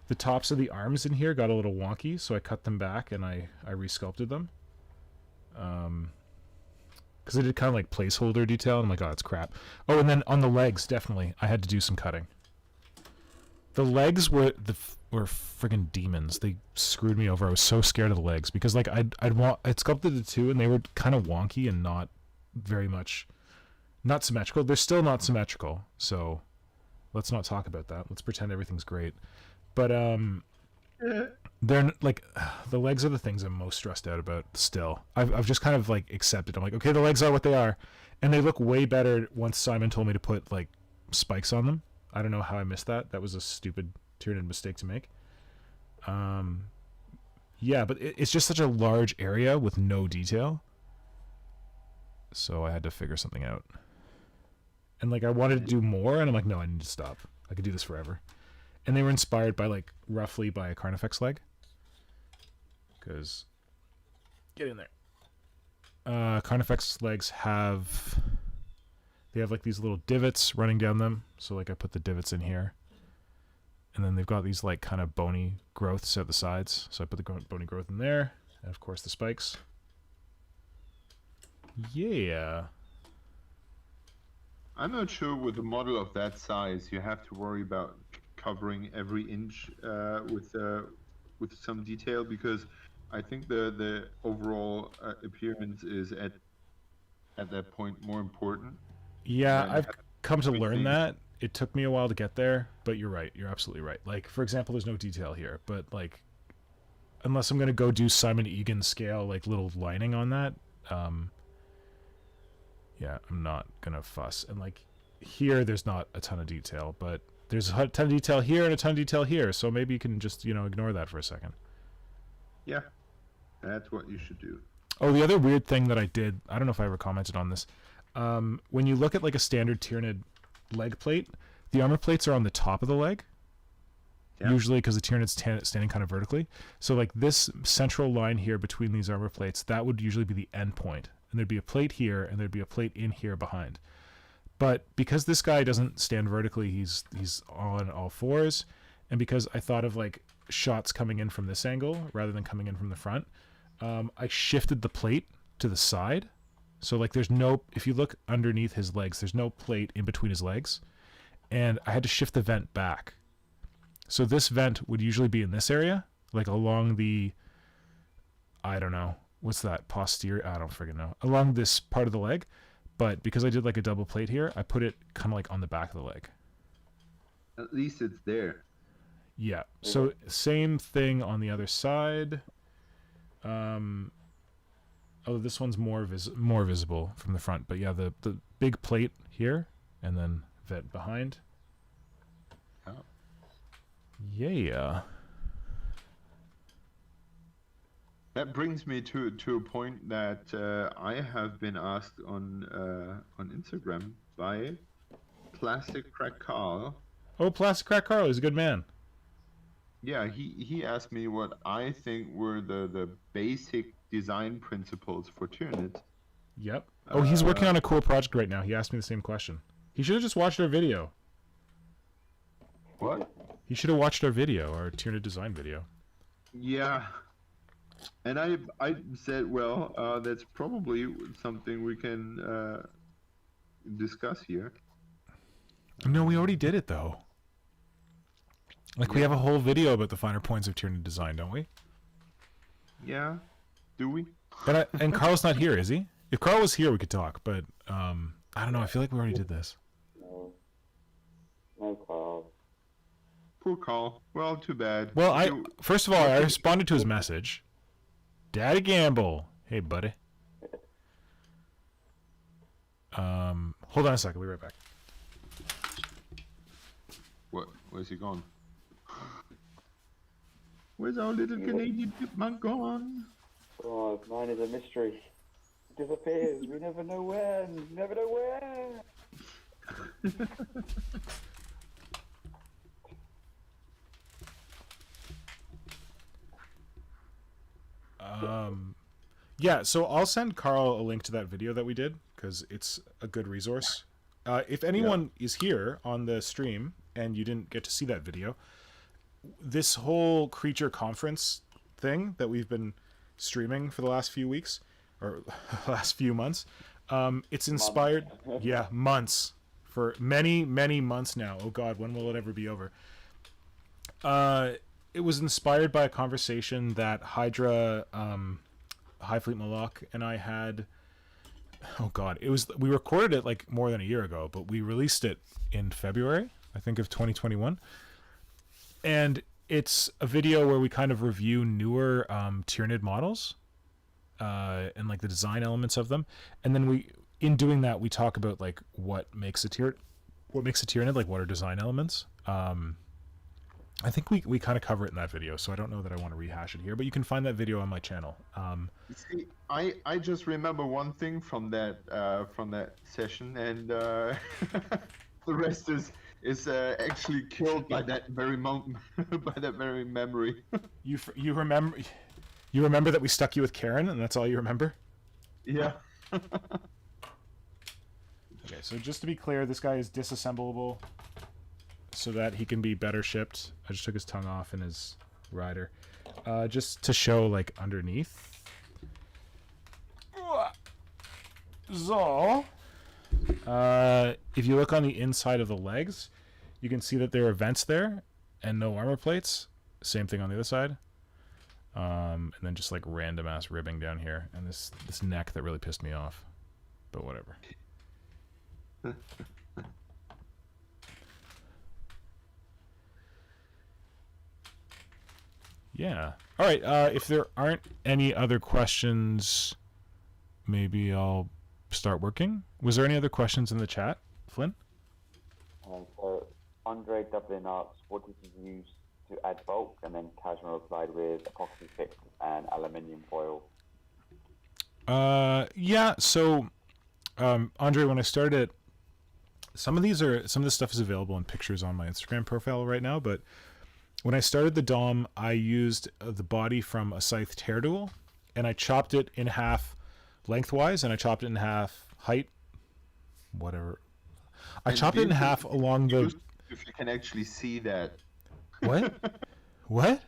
the tops of the arms in here got a little wonky, so I cut them back and I resculpted them. Because I did kind of like placeholder detail, and I'm like, oh, that's crap. Oh, and then on the legs, definitely, I had to do some cutting. The legs were friggin' demons. They screwed me over. I was so scared of the legs because like I'd sculpted the two and they were kind of wonky and not very much, not symmetrical. They're still not symmetrical, so let's not talk about that. Let's pretend everything's great. But they're like, the legs are the things I'm most stressed out about still. I've just kind of like accepted. I'm like, okay, the legs are what they are, and they look way better once Simon told me to put like spikes on them. I don't know how I missed that. That was a stupid Tyranid mistake to make. Yeah, but it's just such a large area with no detail. So I had to figure something out. And like I wanted to do more, and I'm like, no, I need to stop. I could do this forever. And they were inspired by like roughly by a Carnifex leg. Because get in there. Carnifex legs have like these little divots running down them. So like I put the divots in here. And then they've got these like kind of bony growths at the sides. So I put the bony growth in there. And of course the spikes. Yeah. I'm not sure with a model of that size you have to worry about covering every inch with with some detail, because I think the overall appearance is at that point more important. Yeah, than I've come to learn everything. that. It took me a while to get there, but you're right. You're absolutely right. Like, for example, there's no detail here, but like, unless I'm gonna go do Simon Egan scale, like little lining on that, yeah, I'm not gonna fuss. And like here, there's not a ton of detail, but there's a ton of detail here and a ton of detail here. So maybe you can just ignore that for a second. Yeah, that's what you should do. Oh, the other weird thing that I did, I don't know if I ever commented on this. When you look at like a standard Tyranid leg plate, the armor plates are on the top of the leg. Yeah. Usually because the Tyranid's standing kind of vertically. So like this central line here between these armor plates, that would usually be the end point. And there'd be a plate here and there'd be a plate in here behind. But because this guy doesn't stand vertically, he's on all fours. And because I thought of like shots coming in from this angle rather than coming in from the front, I shifted the plate to the side. So like there's no, if you look underneath his legs, there's no plate in between his legs. And I had to shift the vent back. So this vent would usually be in this area, like along the, I don't know, what's that, posterior, I don't friggin' know, along this part of the leg. But because I did like a double plate here, I put it kind of like on the back of the leg. At least it's there. Yeah, so same thing on the other side. Oh, this one's more visible from the front, but yeah, the big plate here, and then vent behind. Oh. Yeah. That brings me to a point that I have been asked on Instagram by Plastic Crack Carl. Oh, Plastic Crack Carl is a good man. Yeah, he asked me what I think were the basic design principles for Tyranid. Yep. Oh, he's working on a cool project right now. He asked me the same question. He should have just watched our video. What? He should have watched our video, our Tyranid design video. Yeah. And I said, well, that's probably something we can discuss here. No, we already did it though. Like we have a whole video about the finer points of Tyranid design, don't we? Yeah. Do we? And Carl's not here, is he? If Carl was here, we could talk. But I don't know. I feel like we already did this. No, Carl. Poor Carl. Well, too bad. Well, first of all, I responded to his message. Daddy Gamble. Hey, buddy. Hold on a second. We'll be right back. What? Where's he gone? Where's our little Canadian chipmunk gone? Oh, mine is a mystery. It disappears. We never know when. Never know where. Yeah, so I'll send Carl a link to that video that we did because it's a good resource. If anyone is here on the stream and you didn't get to see that video, this whole creature conference thing that we've been streaming for the last few weeks or last few months, it's inspired. Yeah, months. For many, many months now. Oh God, when will it ever be over? It was inspired by a conversation that Hydra, Hive Fleet Moloch, and I had. Oh God, we recorded it like more than a year ago, but we released it in February, I think, of 2021. And it's a video where we kind of review newer Tyranid models and like the design elements of them, and then in doing that we talk about like what makes a Tyranid, like what are design elements. I think we kind of cover it in that video, so I don't know that I want to rehash it here, but you can find that video on my channel. See, I just remember one thing from that session, and the rest is actually killed by that very moment, by that very memory. You remember that we stuck you with Karen, and that's all you remember? Yeah. Okay, so just to be clear, this guy is disassemblable so that he can be better shipped. I just took his tongue off in his rider. Just to show, like, underneath. So, if you look on the inside of the legs, you can see that there are vents there and no armor plates. Same thing on the other side. And then just like random ass ribbing down here, and this neck that really pissed me off. But whatever. Yeah. All right. If there aren't any other questions, maybe I'll start working. Was there any other questions in the chat, Flynn? So Andre Dublin asks, what did you use to add bulk? And then Kazma replied with epoxy fix and aluminium foil. Yeah. So, Andre, when I started, some of this stuff is available in pictures on my Instagram profile right now, but when I started the Dom, I used the body from a scythe tear tool, and I chopped it in half lengthwise, and I chopped it in half height, whatever. I chopped it in half along the... If you can actually see that. What? What?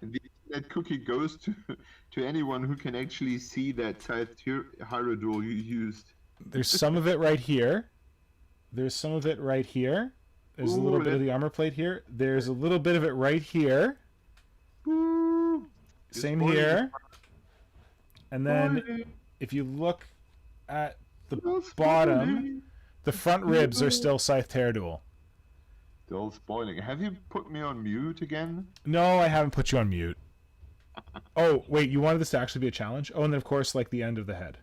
That cookie goes to anyone who can actually see that scythe Hydra duel you used. There's some of it right here. There's some of it right here. There's a little bit of the armor plate here. There's a little bit of it right here. Same here. And then if you look at the bottom, the front ribs are still scythe tear duel. Still spoiling. Have you put me on mute again? No, I haven't put you on mute. Oh, wait, you wanted this to actually be a challenge? Oh, and then of course, like the end of the head.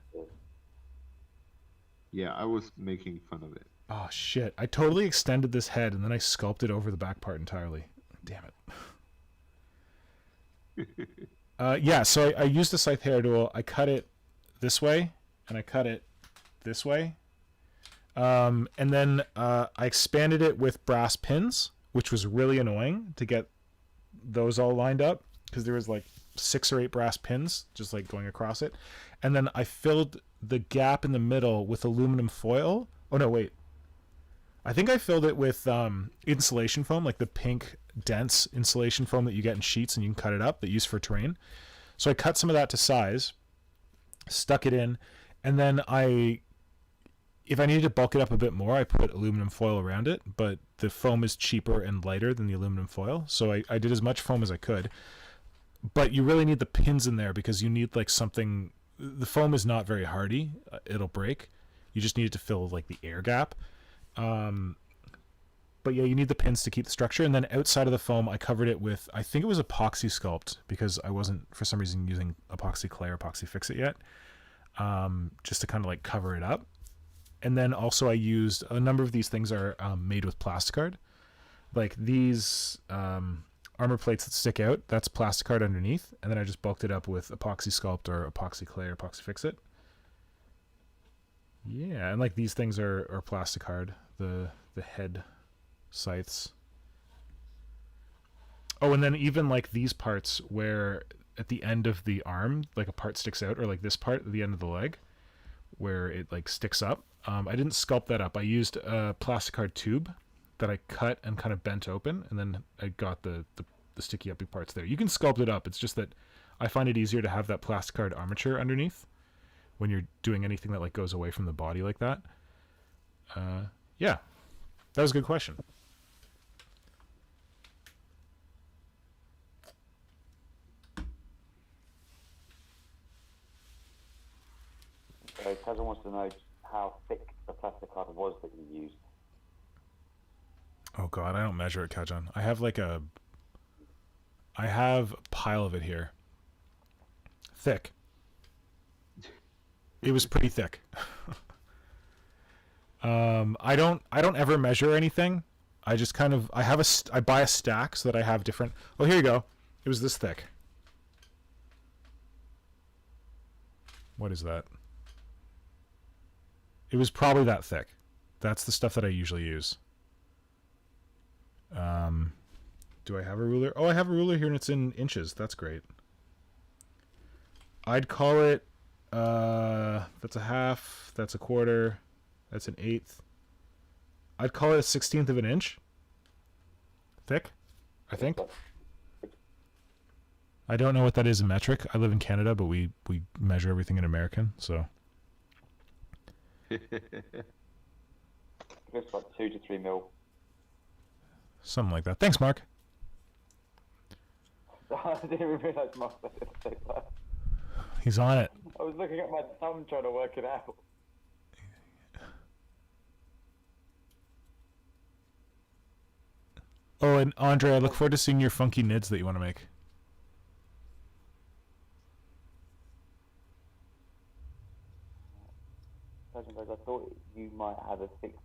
Yeah, I was making fun of it. Oh, shit. I totally extended this head, and then I sculpted over the back part entirely. Damn it. Yeah, so I used the scythe hair tool. I cut it this way, and I cut it this way. And then I expanded it with brass pins, which was really annoying to get those all lined up, because there was like 6 or 8 brass pins just like going across it. And then I filled the gap in the middle with aluminum foil. Oh, no, wait. I think I filled it with insulation foam, like the pink dense insulation foam that you get in sheets and you can cut it up that you use for terrain. So I cut some of that to size, stuck it in, and then if I needed to bulk it up a bit more, I put aluminum foil around it, but the foam is cheaper and lighter than the aluminum foil, so I did as much foam as I could. But you really need the pins in there because you need like something... The foam is not very hardy. It'll break. You just need it to fill like the air gap. But yeah, you need the pins to keep the structure. And then outside of the foam, I covered it with, I think it was epoxy sculpt, because I wasn't for some reason using epoxy clay or epoxy fix it yet. Just to kind of like cover it up. And then also I used a number of these things are made with plasticard. Like these armor plates that stick out, that's plasticard underneath. And then I just bulked it up with epoxy sculpt or epoxy clay or epoxy fix it. Yeah, and like these things are plasticard, the head scythes. Oh, and then even like these parts where at the end of the arm, like a part sticks out, or like this part at the end of the leg, where it like sticks up. I didn't sculpt that up. I used a plasticard tube that I cut and kind of bent open, and then I got the sticky uppy parts there. You can sculpt it up. It's just that I find it easier to have that plasticard armature underneath when you're doing anything that like goes away from the body like that. Yeah, that was a good question. Kazan wants to know how thick the plastic card was that you used. Oh god, I don't measure it, Kajan. I have a pile of it here. Thick. It was pretty thick. I don't ever measure anything. I just kind of I buy a stack so that I have different. Oh, here you go. It was this thick. What is that? It was probably that thick. That's the stuff that I usually use. Do I have a ruler? Oh, I have a ruler here and it's in inches. That's great. I'd call it, that's a half, that's a quarter, that's an eighth. I'd call it a 1/16 of an inch. Thick, I think. I don't know what that is in metric. I live in Canada, but we measure everything in American, so. It looks like 2 to 3 mil. Something like that. Thanks, Mark. I didn't even realise Mark said it so fast. He's on it. I was looking at my thumb trying to work it out. Oh, and Andre, I look forward to seeing your funky nids that you want to make. I thought you might have a fixed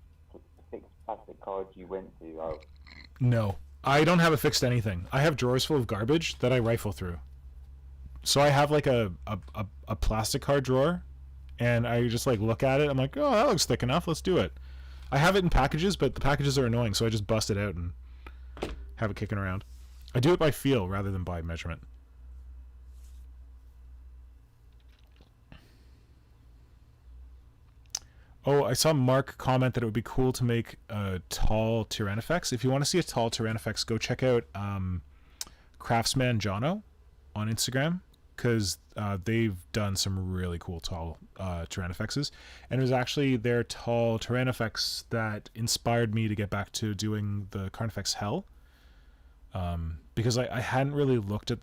plastic card you went to. Oh. No, I don't have a fixed anything. I have drawers full of garbage that I rifle through. So I have like a plastic card drawer, and I just like look at it. I'm like, oh, that looks thick enough. Let's do it. I have it in packages, but the packages are annoying, so I just bust it out and have it kicking around. I do it by feel rather than by measurement. Oh, I saw Mark comment that it would be cool to make a tall Tyrannifex. If you want to see a tall Tyrannifex, go check out Craftsman Jono on Instagram, because they've done some really cool tall Tyrannifexes. And it was actually their tall Tyrannifex that inspired me to get back to doing the Carnifex Hell. Because I hadn't really looked at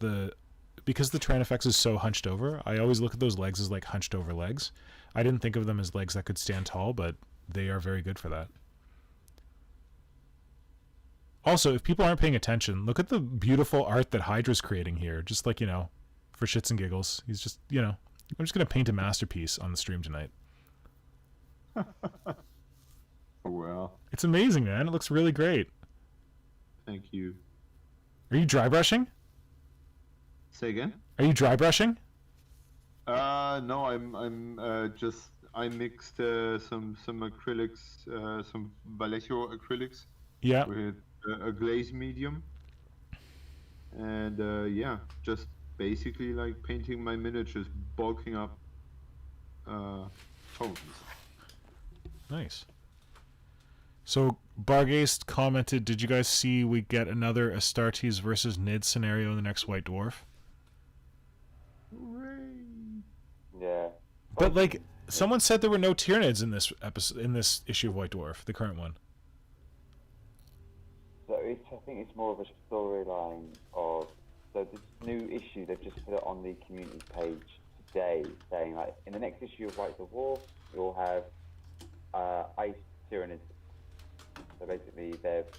because the Tyrannifex is so hunched over, I always look at those legs as like hunched over legs. I didn't think of them as legs that could stand tall, but they are very good for that. Also, if people aren't paying attention, look at the beautiful art that Hydra's creating here. Just like, for shits and giggles. He's just, I'm just going to paint a masterpiece on the stream tonight. Well. It's amazing, man. It looks really great. Thank you. Are you dry brushing? Say again? Are you dry brushing? No, I mixed some acrylics, some Vallejo acrylics. Yeah. With a glaze medium. And just basically like painting my miniatures, bulking up tones. Nice. So Bargaste commented, did you guys see we get another Astartes versus Nid scenario in the next White Dwarf? Hooray! Yeah. But like someone said there were no Tyranids in this episode, in this issue of White Dwarf, the current one. So I think it's more of a storyline of, so this new issue, they've just put it on the community page today, saying like, in the next issue of White Dwarf, you'll have ice Tyranids. So basically they've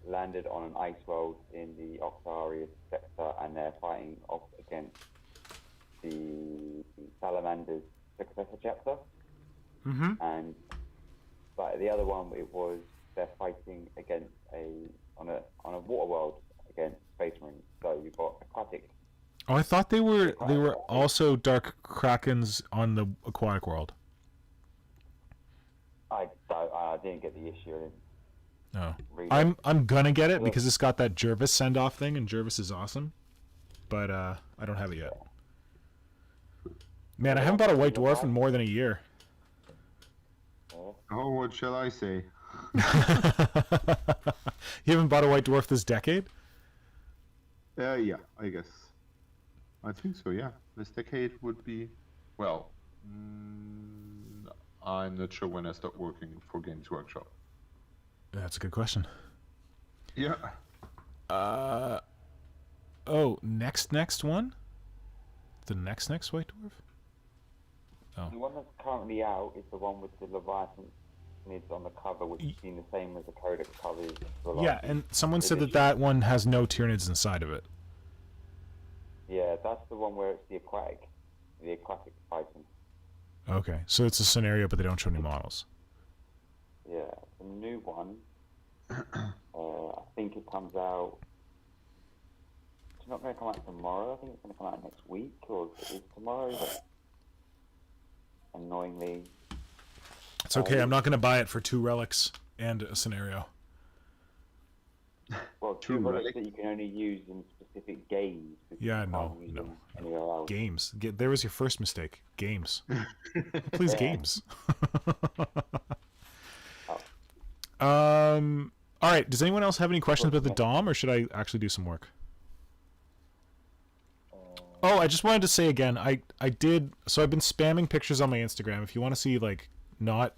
landed on an ice world in the Octarius sector, and they're fighting off against the Salamander's successor chapter. Mm-hmm. And but the other one, it was they're fighting against on a water world against Space Marines. So you've got aquatic. Oh, I thought they were also Dark Krakens on the aquatic world. I didn't get the issue. No, I'm gonna get it because it's got that Jervis send off thing, and Jervis is awesome. But I don't have it yet. Man, I haven't bought a White Dwarf in more than a year. Oh, what shall I say? You haven't bought a White Dwarf this decade? Yeah, I guess. I think so, yeah. This decade would be... Well, I'm not sure when I start working for Games Workshop. That's a good question. Yeah. Oh, next one? The next White Dwarf? Oh. The one that's currently out is the one with the Leviathan nids on the cover, which has been the same as the Codex covers. Yeah, and someone said that one has no Tyranids inside of it. Yeah, that's the one where it's the aquatic Titan. Okay, so it's a scenario, but they don't show any models. Yeah, the new one, I think it comes out... It's not going to come out tomorrow. I think it's going to come out next week, or it is tomorrow, but annoyingly... It's okay, I'm not going to buy it for 2 relics and a scenario. Well, 2 relics that you can only use in specific games. Yeah, no. Anywhere else. Games. There was your first mistake. Games. Please, games. All right, does anyone else have any questions about the Dom, or should I actually do some work? Oh, I just wanted to say again, I did, so I've been spamming pictures on my Instagram. If you want to see, like, not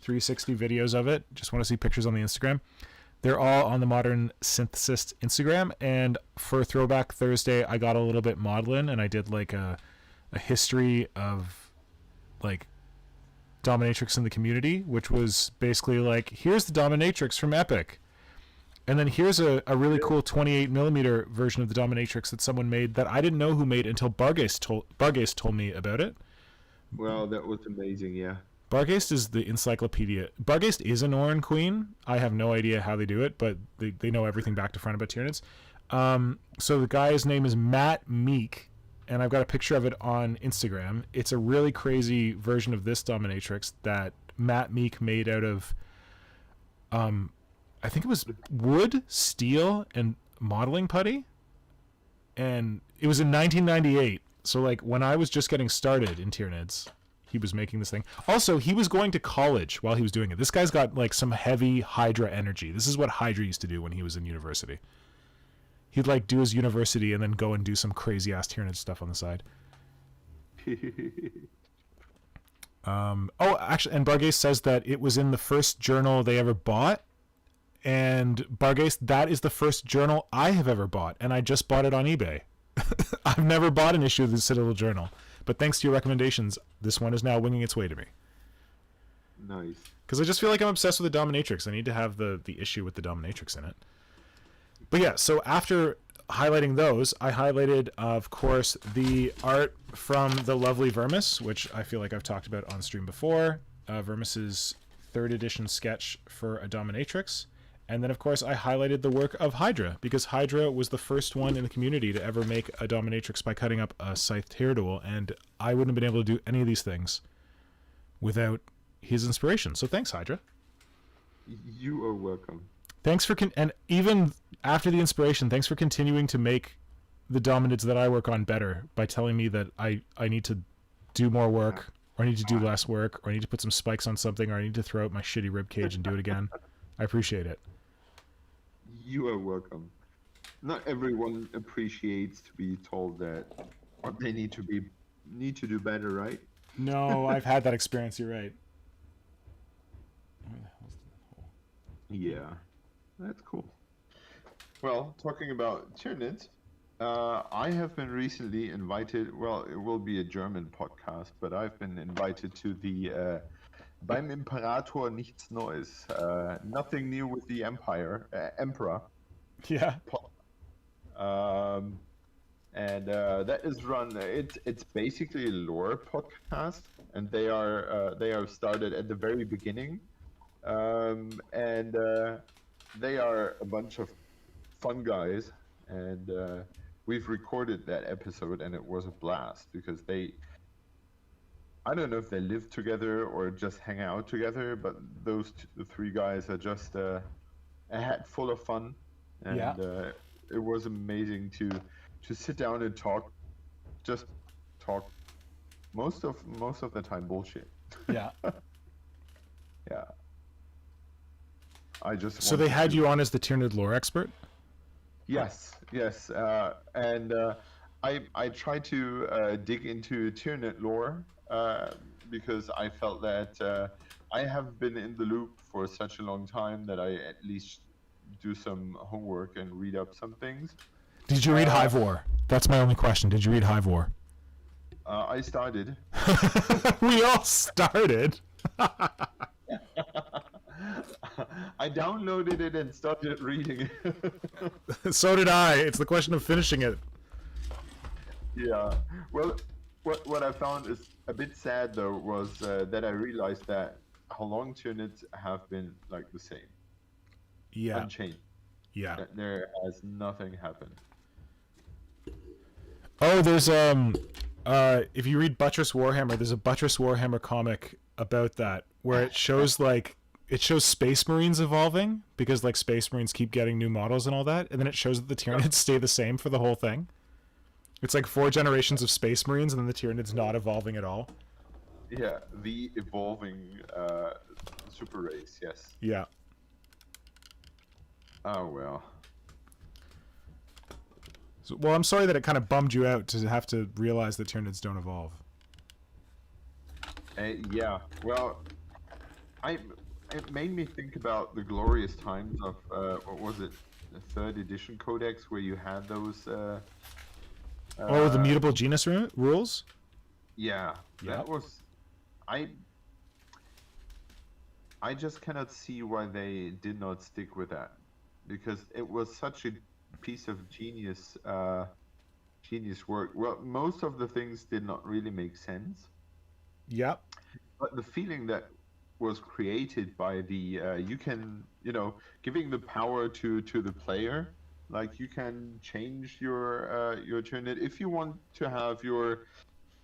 360 videos of it, just want to see pictures on the Instagram. They're all on the Modern Synthesist Instagram. And for Throwback Thursday, I got a little bit maudlin, and I did like a history of like Dominatrix in the community, which was basically like, here's the Dominatrix from Epic. And then here's a really cool 28mm version of the Dominatrix that someone made that I didn't know who made until Bargaze told me about it. Well, that was amazing, yeah. Bargaze is the encyclopedia. Bargaze is a Norn queen. I have no idea how they do it, but they know everything back to front about Tyranids. So the guy's name is Matt Meek, and I've got a picture of it on Instagram. It's a really crazy version of this Dominatrix that Matt Meek made out of... I think it was wood, steel, and modeling putty. And it was in 1998. So, like, when I was just getting started in Tyranids, he was making this thing. Also, he was going to college while he was doing it. This guy's got, like, some heavy Hydra energy. This is what Hydra used to do when he was in university. He'd, like, do his university and then go and do some crazy-ass Tyranid stuff on the side. Actually, and Bargaze says that it was in the first journal they ever bought. And Bargaze, that is the first journal I have ever bought, and I just bought it on eBay. I've never bought an issue of the Citadel Journal, but thanks to your recommendations, this one is now winging its way to me. Nice. Because I just feel like I'm obsessed with the Dominatrix. I need to have the issue with the Dominatrix in it. But yeah, so after highlighting those, I highlighted, of course, the art from the lovely Vermis, which I feel like I've talked about on stream before. Vermis's 3rd edition sketch for a Dominatrix. And then, of course, I highlighted the work of Hydra, because Hydra was the first one in the community to ever make a Dominatrix by cutting up a Scythe Tyranid, and I wouldn't have been able to do any of these things without his inspiration. So thanks, Hydra. You are welcome. Thanks for... and even after the inspiration, thanks for continuing to make the Dominids that I work on better by telling me that I need to do more work, or I need to do less work, or I need to put some spikes on something, or I need to throw out my shitty ribcage and do it again. I appreciate it. You are welcome. Not everyone appreciates to be told that what they need to do better, right? No, I've had that experience. You're right. Yeah, that's cool. Well, talking about Tyranids, I have been recently invited. Well, it will be a German podcast, but I've been invited to the Beim Imperator nichts Neues. Nothing new with the Emperor. Yeah. And that is run. It's basically a lore podcast, and they are started at the very beginning, and they are a bunch of fun guys, and we've recorded that episode, and it was a blast because I don't know if they live together or just hang out together, but the 3 guys are just a hat full of fun, and it was amazing to sit down and talk most of the time bullshit. Yeah. Yeah. So they had you on as the Tyranid lore expert? Yes, and I tried to dig into Tyranid lore. Because I felt that I have been in the loop for such a long time that I at least do some homework and read up some things. Did you read Hive War? That's my only question. Did you read Hive War? I started. We all started. I downloaded it and started reading it. So did I. It's the question of finishing it. Yeah. Well, what I found is a bit sad though was that I realized that how long Tyranids have been like the same. Yeah. Unchanged. Yeah. That there has nothing happened. Oh, there's if you read Buttress Warhammer, there's a Buttress Warhammer comic about that where it shows Space Marines evolving because like Space Marines keep getting new models and all that, and then it shows that the Tyranids stay the same for the whole thing. It's like 4 generations of Space Marines, and then the Tyranid's not evolving at all. Yeah, the evolving super race, yes. Yeah. Oh, well. So, well, I'm sorry that it kind of bummed you out to have to realize that Tyranids don't evolve. Yeah, well, it made me think about the glorious times of what was it, the third edition codex, where you had those. Oh, the mutable genus rules. Yeah, Yep. that was. I just cannot see why they did not stick with that, because it was such a piece of genius work. Well, most of the things did not really make sense, Yep. but the feeling that was created by the you can, giving the power to the player, like you can change your Tyranid if you want to have your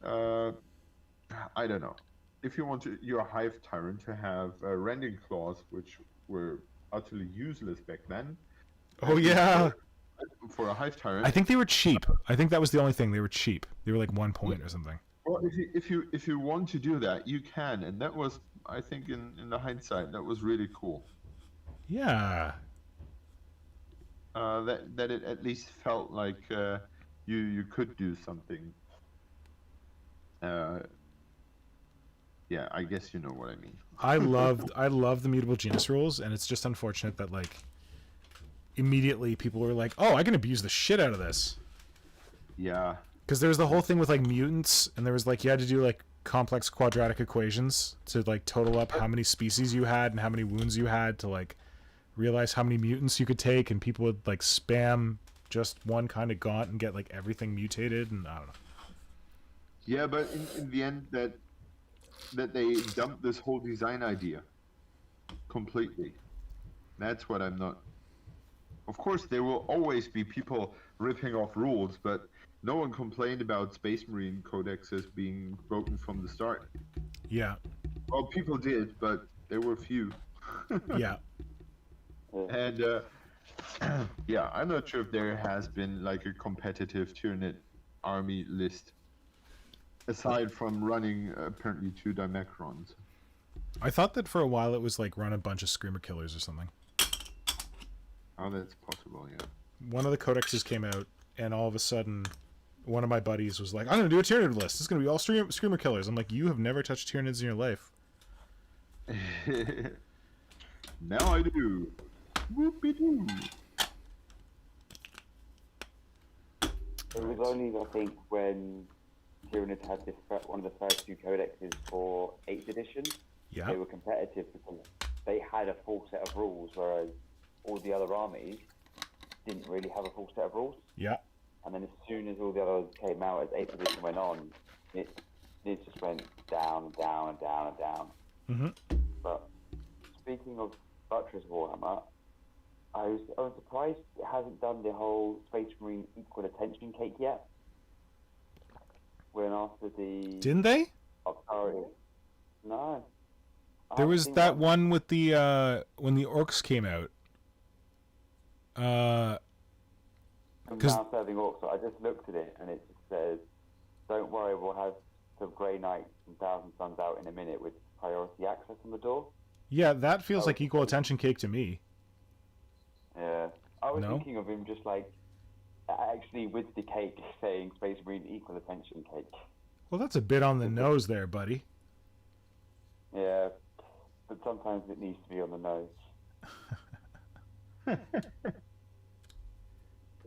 I don't know, if you want your Hive Tyrant to have rending claws, which were utterly useless back then. Oh yeah. For a Hive Tyrant, I think they were cheap. I think that was the only thing. They were cheap. They were like 1 point or something. well, if you want to do that, you can, and that was, I think, in the hindsight, that was really cool. Yeah. That it at least felt like you could do something. Yeah, I guess you know what I mean. I love the mutable genus rules, and it's just unfortunate that like immediately people were like, "Oh, I can abuse the shit out of this." Yeah. Because there was the whole thing with like mutants, and there was like you had to do like complex quadratic equations to like total up how many species you had and how many wounds you had to like realize how many mutants you could take, and people would like spam just one kind of gaunt and get like everything mutated, and I don't know. Yeah, but in the end, that they dumped this whole design idea completely. That's what I'm not. Of course, there will always be people ripping off rules, but no one complained about Space Marine codexes being broken from the start. Yeah. Well, people did, but there were few. Yeah. And yeah, I'm not sure if there has been like a competitive Tyranid army list, aside from running apparently 2 Dimecrons. I thought that for a while it was like run a bunch of Screamer Killers or something. Oh, that's possible, yeah. One of the codexes came out, and all of a sudden, one of my buddies was like, "I'm going to do a Tyranid list. It's going to be all Screamer Killers." I'm like, "You have never touched Tyranids in your life." Now I do. Whoopie-doo. It was only, I think, when Tyranid had this one of the first 2 codexes for 8th edition. Yeah. They were competitive because they had a full set of rules, whereas all the other armies didn't really have a full set of rules. Yeah. And then as soon as all the others came out, as 8th edition went on, it just went down and down and down and down. Mm-hmm. But speaking of Buttress Warhammer, I was surprised it hasn't done the whole Space Marine equal attention cake yet. When after the... Didn't they? Sorry. No. There was that one with the when the orcs came out. I'm now serving orcs, so I just looked at it and it just says, "Don't worry, we'll have some Grey Knights and Thousand Suns out in a minute with priority access on the door." Yeah, that feels like equal attention cake to me. Yeah. I was No? thinking of him just like, actually with the cake saying Space Marine equal attention cake. Well, that's a bit on the nose there, buddy. Yeah. But sometimes it needs to be on the nose.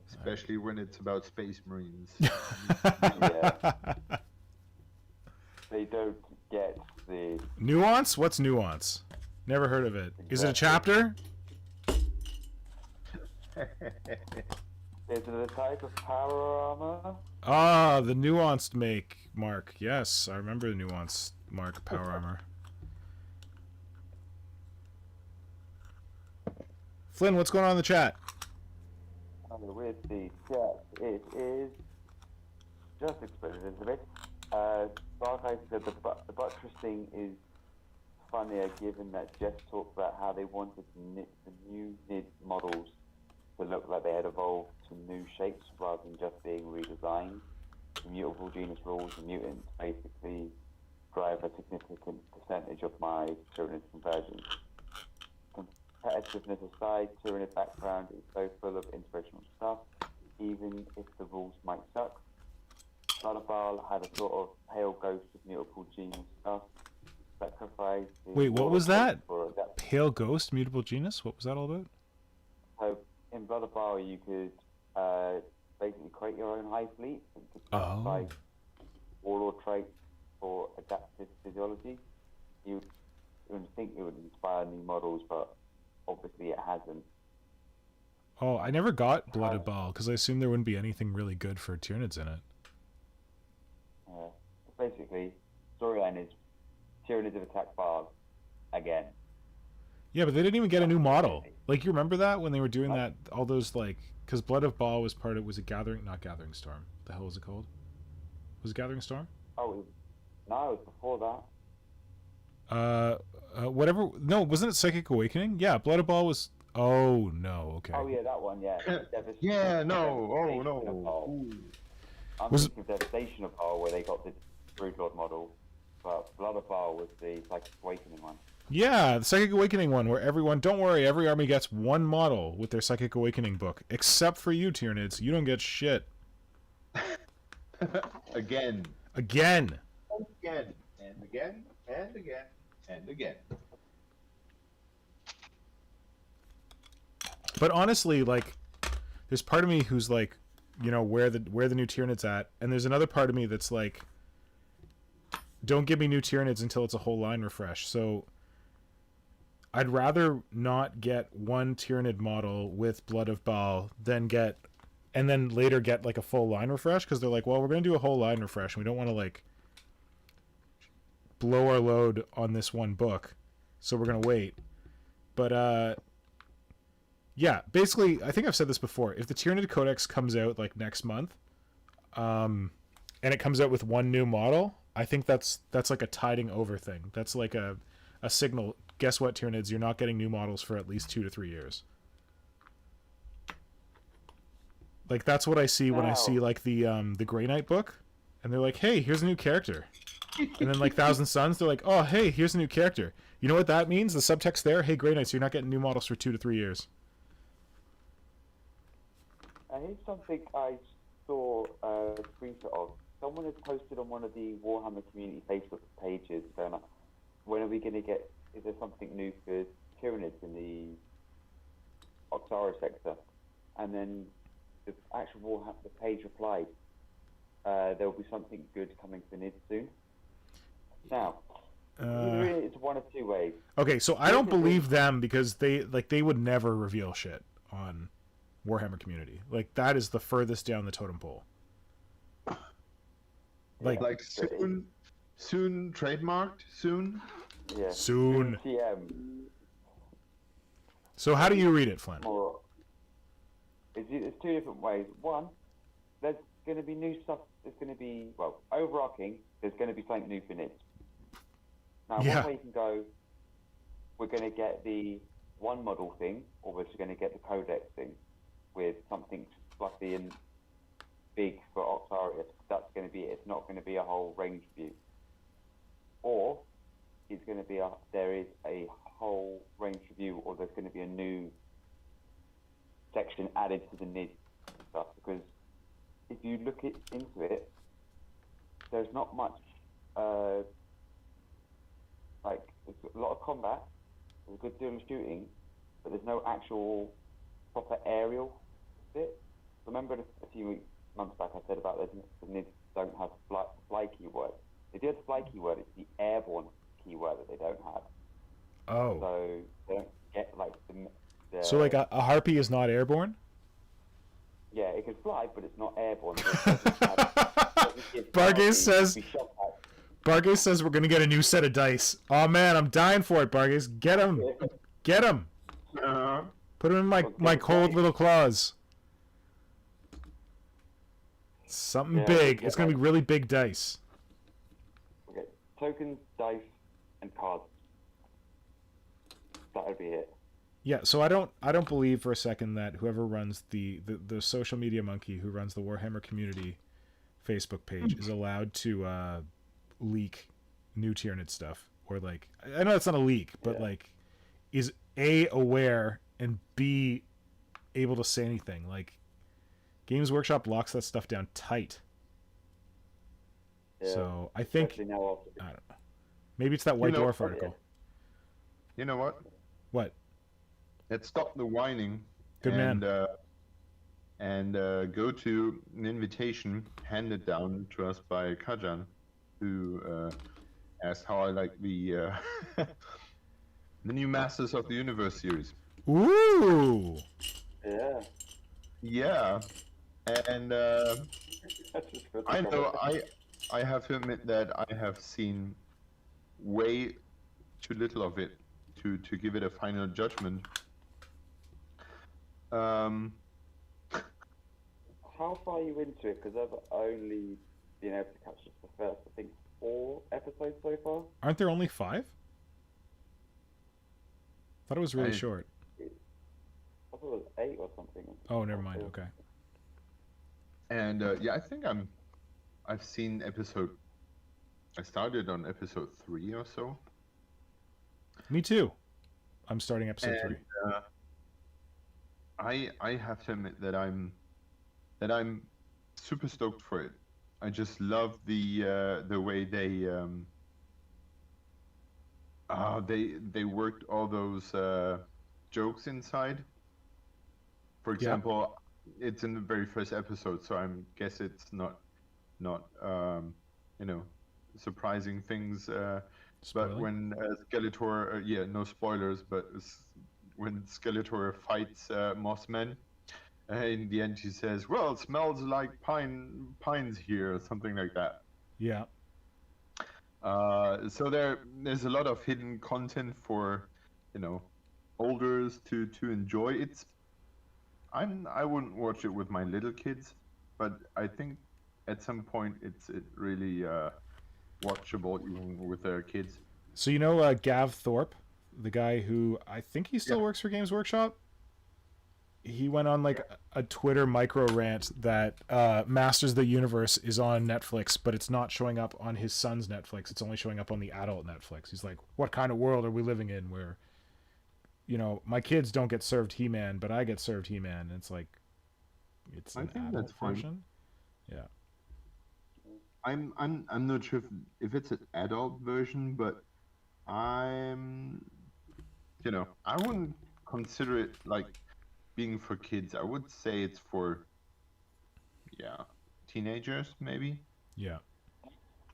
Especially when it's about Space Marines. Yeah. They don't get the... Nuance? What's nuance? Never heard of it. Is it a chapter? Is it a type of power armor? Ah, the nuanced make, Mark. Yes, I remember the nuanced Mark power armor. Flynn, what's going on in the chat? With the chat, it is just exploded a little bit. Barkai said the buttressing is funnier given that Jess talked about how they wanted the new NID models to look like they had evolved to new shapes rather than just being redesigned. The mutable genus rules and mutants basically drive a significant percentage of my Tyranid conversions. Competitiveness aside, Tyranid background is so full of inspirational stuff, even if the rules might suck. Salabal had a sort of pale ghost of mutable genus stuff. sacrifice. Wait, what was that? Pale Ghost, Mutable Genus? What was that all about? So in Blood of Bile, you could basically create your own Hive Fleet. You could sacrifice warlord traits for adaptive physiology. You would think it would inspire new models, but obviously it hasn't. Oh, I never got Blood of Bile because I assumed there wouldn't be anything really good for Tyranids in it. Basically, storyline is Tyranids have attacked Baal again. Yeah, but they didn't even get a new model. Like, you remember that when they were doing that? All those, like, because Blood of Baal was part of, was it not Gathering Storm? What the hell was it called? Was it Gathering Storm? Oh, no, it was before that. Whatever. No, wasn't it Psychic Awakening? Yeah, Blood of Baal was. Oh no. Okay. Oh yeah, that one. Yeah. Yeah. No. Oh no. I'm thinking of Devastation of Baal, where they got this Broodlord model, but Blood of Baal was the Psychic Awakening one. Yeah, the Psychic Awakening one, where everyone, don't worry, every army gets one model with their Psychic Awakening book, except for you, Tyranids. You don't get shit. Again. Again. Again. And again. And again. And again. But honestly, like, there's part of me who's like, you know, where the new Tyranids at, and there's another part of me that's like, don't give me new Tyranids until it's a whole line refresh. So I'd rather not get one Tyranid model with Blood of Baal than get, and then later get like a full line refresh, because they're like, well, we're gonna do a whole line refresh, and we don't want to like blow our load on this one book, so we're gonna wait. But yeah, basically, I think I've said this before. If the Tyranid Codex comes out like next month, and it comes out with one new model, I think that's like a tiding over thing. That's like a signal. Guess what, Tyranids? You're not getting new models for at least 2 to 3 years. Like, that's what I see when I see like the Grey Knight book, and they're like, hey, here's a new character. And then like Thousand Suns, they're like, oh, hey, here's a new character. You know what that means? The subtext there, hey, Grey Knights, you're not getting new models for 2 to 3 years. Here's something I saw a screenshot of. Someone has posted on one of the Warhammer community Facebook pages going, when are we going to get, is there something new for Tyranids in the Oxara sector? And then the actual Warhammer, the page replied, there will be something good coming for Nid soon. Now, it's one of two ways. Okay, so I don't believe them, because they would never reveal shit on Warhammer community. Like, that is the furthest down the totem pole. Like soon trademarked soon. Yeah. Soon. TM. So how do you read it, Flynn? There's two different ways. One, there's going to be new stuff. There's going to be, well, overarching, there's going to be something new for Nids. Now, one way you can go, we're going to get the one model thing, or we're just going to get the codex thing with something fluffy and big for Oxaria. That's going to be it. It's not going to be a whole range view. Or it's going to be there is a whole range review, or there's going to be a new section added to the NID stuff. Because if you look into it, there's not much. Like, there's a lot of combat, there's a good deal of shooting, but there's no actual proper aerial bit. Remember a few months back I said about the NIDs don't have fly keyword. They do have the fly keyword, it's the airborne keyword that they don't have. Oh. So they don't get like the so like a harpy is not airborne? Yeah, it can fly, but it's not airborne. Bargaze says we're gonna get a new set of dice. Oh man, I'm dying for it, Bargaze. Get him, get him. Put him in my cold little claws. Something big. It's gonna be really big dice. Okay, tokens, dice, and cards. That would be it. Yeah, so I don't believe for a second that whoever runs the social media monkey who runs the Warhammer community Facebook page is allowed to leak new Tyranid stuff, or like, I know it's not a leak, but like, is A, aware, and B, able to say anything. Like, Games Workshop locks that stuff down tight. So I think, I don't know. Maybe it's that White You know- Dwarf article. You know what? What? Let's stop the whining. Good man. And go to an invitation handed down to us by Kajan, who asked how I like the the new Masters of the Universe series. Ooh. Yeah. Yeah, and I know I have to admit that I have seen way too little of it to give it a final judgment. How far are you into it? Because I've only been able to catch just the first, I think, 4 episodes so far. Aren't there only 5? Thought it was really I- short. I thought it was 8 or something. Oh, never mind. Okay. And yeah, I think I've seen episode. I started on episode 3 or so. Me too. I'm starting episode And, 3. I have to admit that I'm super stoked for it. I just love the way they worked all those jokes inside. For example, it's in the very first episode, so I guess it's not surprising things. But Spoiling? when Skeletor, no spoilers, but when Skeletor fights Mossman, in the end he says, "Well, it smells like pines here," or something like that. Yeah. So there's a lot of hidden content for, olders to enjoy. I wouldn't watch it with my little kids, but I think at some point it's really watchable even with their kids. So Gav Thorpe, the guy who I think he still works for Games Workshop. He went on like a Twitter micro rant that Masters of the Universe is on Netflix, but it's not showing up on his son's Netflix. It's only showing up on the adult Netflix. He's like, "What kind of world are we living in where, my kids don't get served He-Man, but I get served He-Man?" And it's like, it's I an think adult that's fine. version. Yeah. I'm not sure if it's an adult version, but I wouldn't consider it like being for kids. I would say it's for teenagers, maybe Yeah.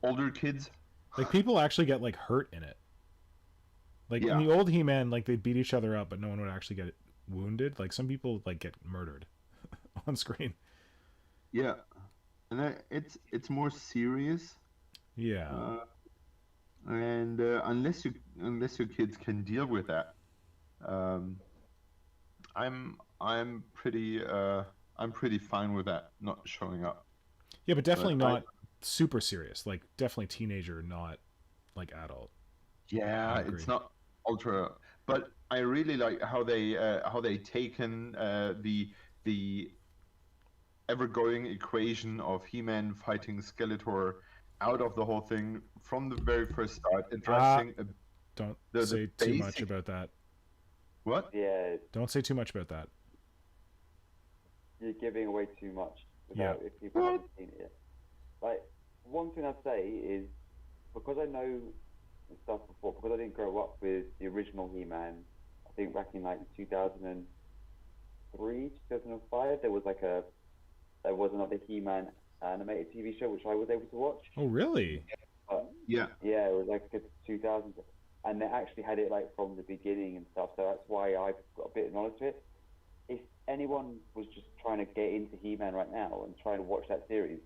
older kids. Like people actually get like hurt in it. Like in the old He-Man, like they'd beat each other up, but no one would actually get wounded. Like some people like get murdered on screen. Yeah, and it's more serious. Yeah. And unless your kids can deal with that, I'm pretty fine with that not showing up. Yeah, but definitely But not super serious. Like definitely teenager, not like adult. Yeah, I agree. it's not ultra, but I really like how they taken the ever-going equation of He-Man fighting Skeletor out of the whole thing from the very first start, addressing Don't the say too much basic- about that. what? Yeah, Don't say too much about that. you're giving away too much without if people What? haven't seen it yet. Like, one thing I'd say is, because I know stuff before, because I didn't grow up with the original He-Man, I think back in like 2003, 2005, there was another He-Man animated TV show which I was able to watch. Oh, really? But Yeah, yeah, it was like the 2000s, and they actually had it like from the beginning and stuff. So that's why I've got a bit of knowledge of it. If anyone was just trying to get into He-Man right now and trying to watch that series,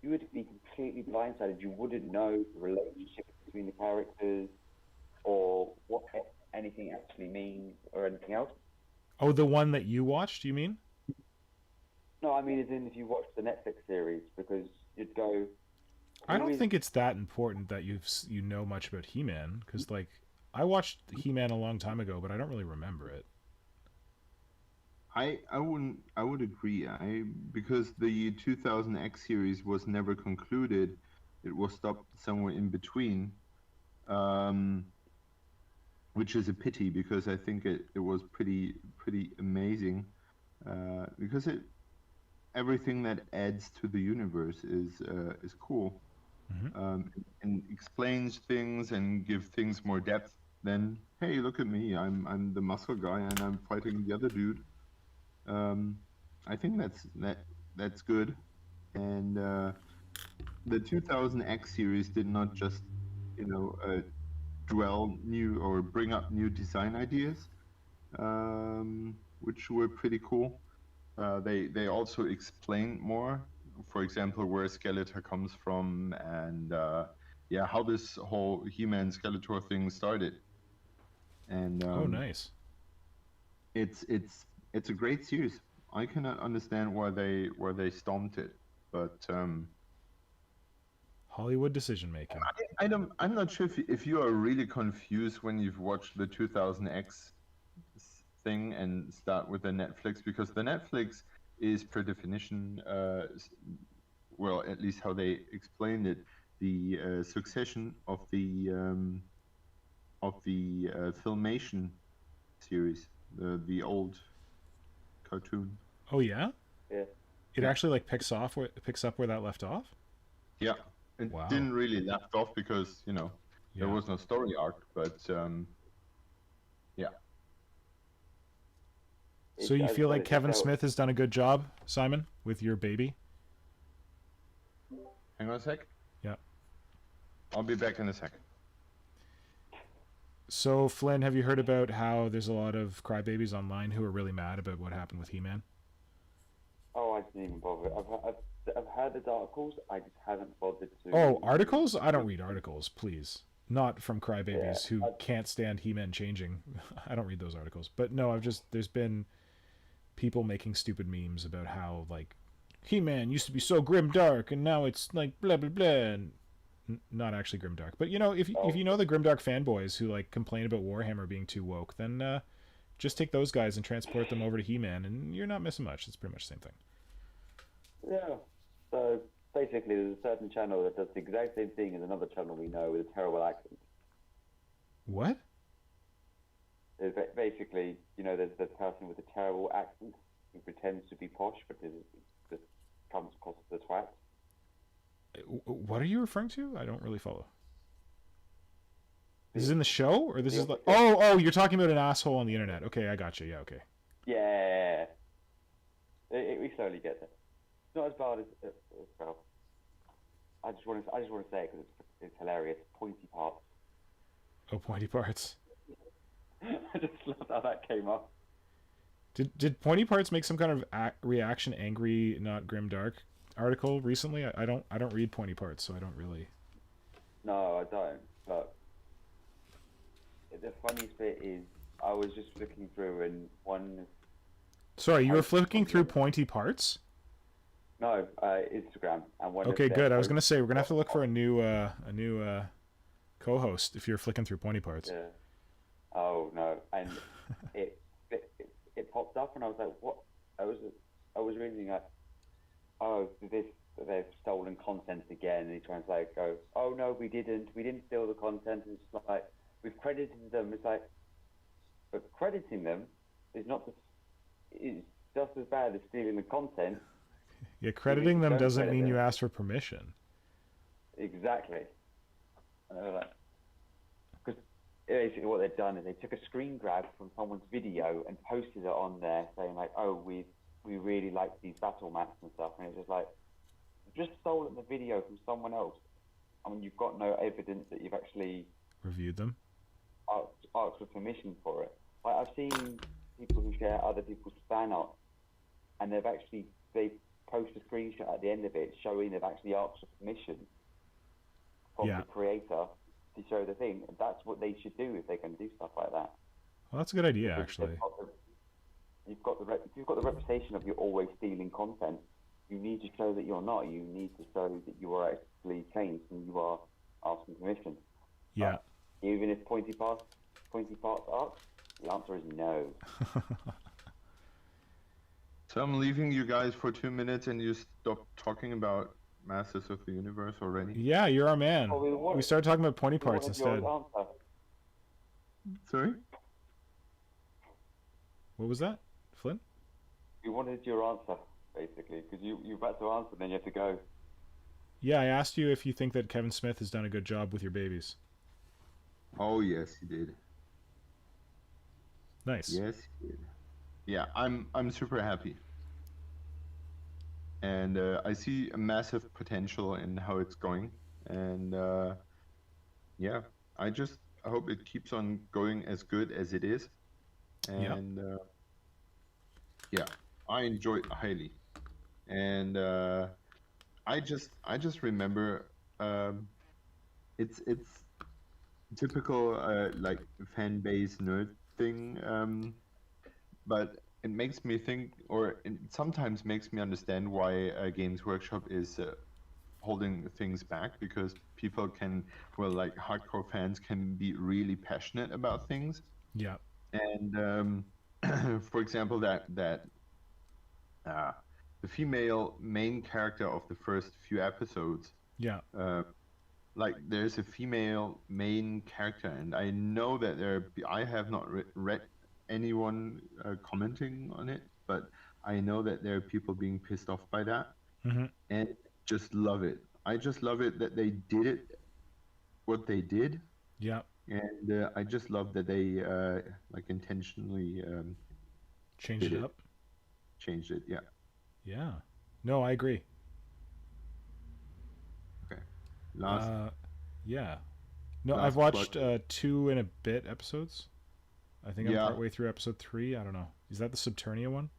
you would be completely blindsided. You wouldn't know the relationship between the characters or what anything actually means or anything else. Oh, the one that you watched, you mean? No, I mean as in if you watch the Netflix series, because you'd go. I don't who is- think it's that important that you know much about He-Man, because like I watched He-Man a long time ago, but I don't really remember it. I would agree. Because the 2000 X series was never concluded, it was stopped somewhere in between, which is a pity because I think it was pretty amazing, because everything that adds to the universe is cool. and explains things and give things more depth, then hey, look at me, I'm the muscle guy and I'm fighting the other dude. I think that's good. And the 2000X series did not just, dwell new or bring up new design ideas, which were pretty cool. They also explain more, for example, where Skeletor comes from and how this whole He-Man Skeletor thing started. And Oh, nice. it's a great series. I cannot understand why they stomped it, but Hollywood decision making. I'm not sure if you are really confused when you've watched the 2000X thing and start with the Netflix, because the Netflix is per definition, well, at least how they explained it, the succession of the Filmation series, the old cartoon. Oh yeah. Yeah. It actually like picks up where that left off. Yeah, it Wow. didn't really left off because there Yeah. was no story arc, but yeah. So you feel like Kevin Smith has done a good job, Simon, with your baby? Hang on a sec. Yeah. I'll be back in a second. So Flynn, have you heard about how there's a lot of crybabies online who are really mad about what happened with He-Man? Oh, I didn't even bother. I've heard the articles. I just haven't bothered to. Oh, articles? I don't read articles, please. Not from crybabies Yeah, who can't stand He-Man changing. I don't read those articles. But no, there's been people making stupid memes about how like He-Man used to be so grim dark and now it's like blah blah blah, and not actually grim dark. But if you know the grim dark fanboys who like complain about Warhammer being too woke, then just take those guys and transport them over to He-Man, and you're not missing much. It's pretty much the same thing. Yeah. So basically, there's a certain channel that does the exact same thing as another channel we know with a terrible accent. What? There's basically, there's the person with a terrible accent who pretends to be posh, but just comes across as a twat. What are you referring to? I don't really follow. This is in the show, or this is like... Oh, you're talking about an asshole on the internet. Okay, I got you. Yeah, okay. Yeah. We slowly get there. It's not as bad as well. I just want to say it because it's hilarious. Pointy parts. Oh, pointy parts. I just love how that came up. Did Pointy Parts make some kind of reaction angry, not grim dark article recently? I don't read Pointy Parts, so I don't really. No, I don't. But the funniest bit is I was just flicking through and one. Sorry, you were flicking through Pointy Parts? No, Instagram and one. Okay, good. I was gonna say we're gonna have to look for a new co-host if you're flicking through Pointy Parts. Yeah. Oh no, and it popped up and I was like, what? I was reading like, oh, they've stolen content again, and he tries to like go, oh no, we didn't steal the content, and it's like we've credited them. It's like, but crediting them is just as bad as stealing the content. Yeah, crediting them doesn't mean you asked for permission. Exactly. Because basically what they've done is they took a screen grab from someone's video and posted it on there saying like, oh, we really like these battle maps and stuff, and it's just like, you've just stolen the video from someone else. I mean, you've got no evidence that you've actually reviewed them, asked for permission for it. Like, I've seen people who share other people's fan art, and they post a screenshot at the end of it showing they've actually asked for permission from the creator to show the thing. And that's what they should do if they're going to do stuff like that. Well, that's a good idea, actually. If you've got the reputation of you're always stealing content, you need to show that you're not. You need to show that you are actually changed and you are asking permission. Yeah. Even if pointy parts ask, the answer is no. So I'm leaving you guys for 2 minutes, and you stop talking about Masters of the Universe already? Yeah, you're our man. Well, we started talking about Pointy Parts instead. Sorry? What was that, Flynn? We wanted your answer, basically, because you were about to answer, then you had to go. Yeah, I asked you if you think that Kevin Smith has done a good job with your babies. Oh yes, he did. Nice. Yes, he did. Yeah, I'm super happy, and I see a massive potential in how it's going, and yeah, I hope it keeps on going as good as it is, Yep. and yeah, I enjoy it highly, and I just remember it's typical like fan base nerd thing, but it makes me think, or it sometimes makes me understand why Games Workshop is holding things back, because people can, well, like hardcore fans can be really passionate about things, Yep. and for example, that uh, the female main character of the first few episodes, Yeah. uh, like there's a female main character, and I know that I have not read anyone commenting on it, but I know that there are people being pissed off by that, Mm-hmm. and just love it. I just love it that they did it what they did, Yep. and I just love that they like intentionally Changed did it it, up. changed it. Yeah. Yeah. No, I agree. Okay. Last Yeah. No, I've last watched plug. 2 and a bit episodes. I think I'm Yeah. partway through episode 3. I don't know. Is that the Subternia one?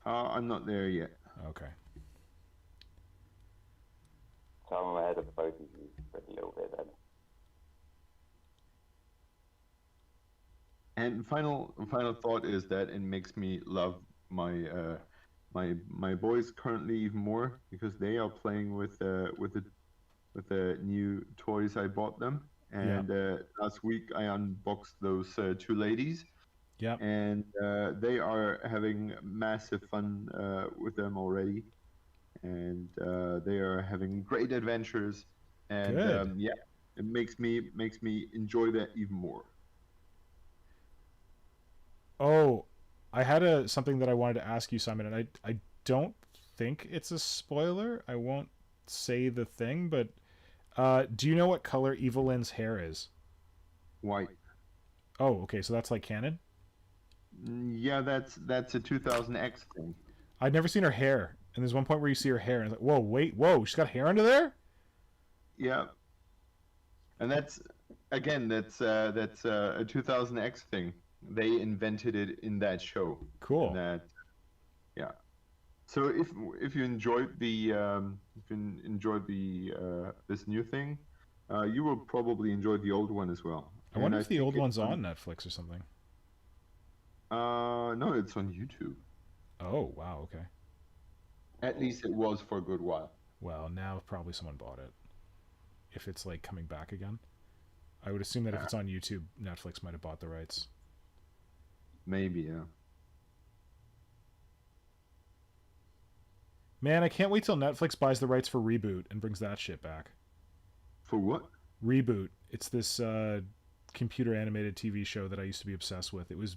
I'm not there yet. Okay. So I'm ahead of both of you for a little bit then. And final thought is that it makes me love my my boys currently even more, because they are playing with the new toys I bought them. Yeah. And last week I unboxed those 2 ladies, Yeah. and they are having massive fun with them already, and they are having great adventures, and Good. yeah, it makes me enjoy that even more. Oh, I had something that I wanted to ask you, Simon, and I don't think it's a spoiler. I won't say the thing, but do you know what color Evelyn's hair is? White. Oh, okay, so that's like canon. Yeah, that's a 2000X thing. I'd never seen her hair, and there's one point where you see her hair, and it's like, whoa, wait, whoa, she's got hair under there. Yeah, and that's again that's a 2000X thing. They invented it in that show. And Cool. that, yeah. So if you enjoyed the this new thing, you will probably enjoy the old one as well. I And wonder I if the think old it's one's on Netflix or something. no, it's on YouTube. Oh, wow, okay. At least it was for a good while. Well, now probably someone bought it. If it's like coming back again, I would assume that if it's on YouTube, Netflix might have bought the rights. Maybe, yeah. Man, I can't wait till Netflix buys the rights for Reboot and brings that shit back. For what? Reboot. It's this computer animated TV show that I used to be obsessed with. It was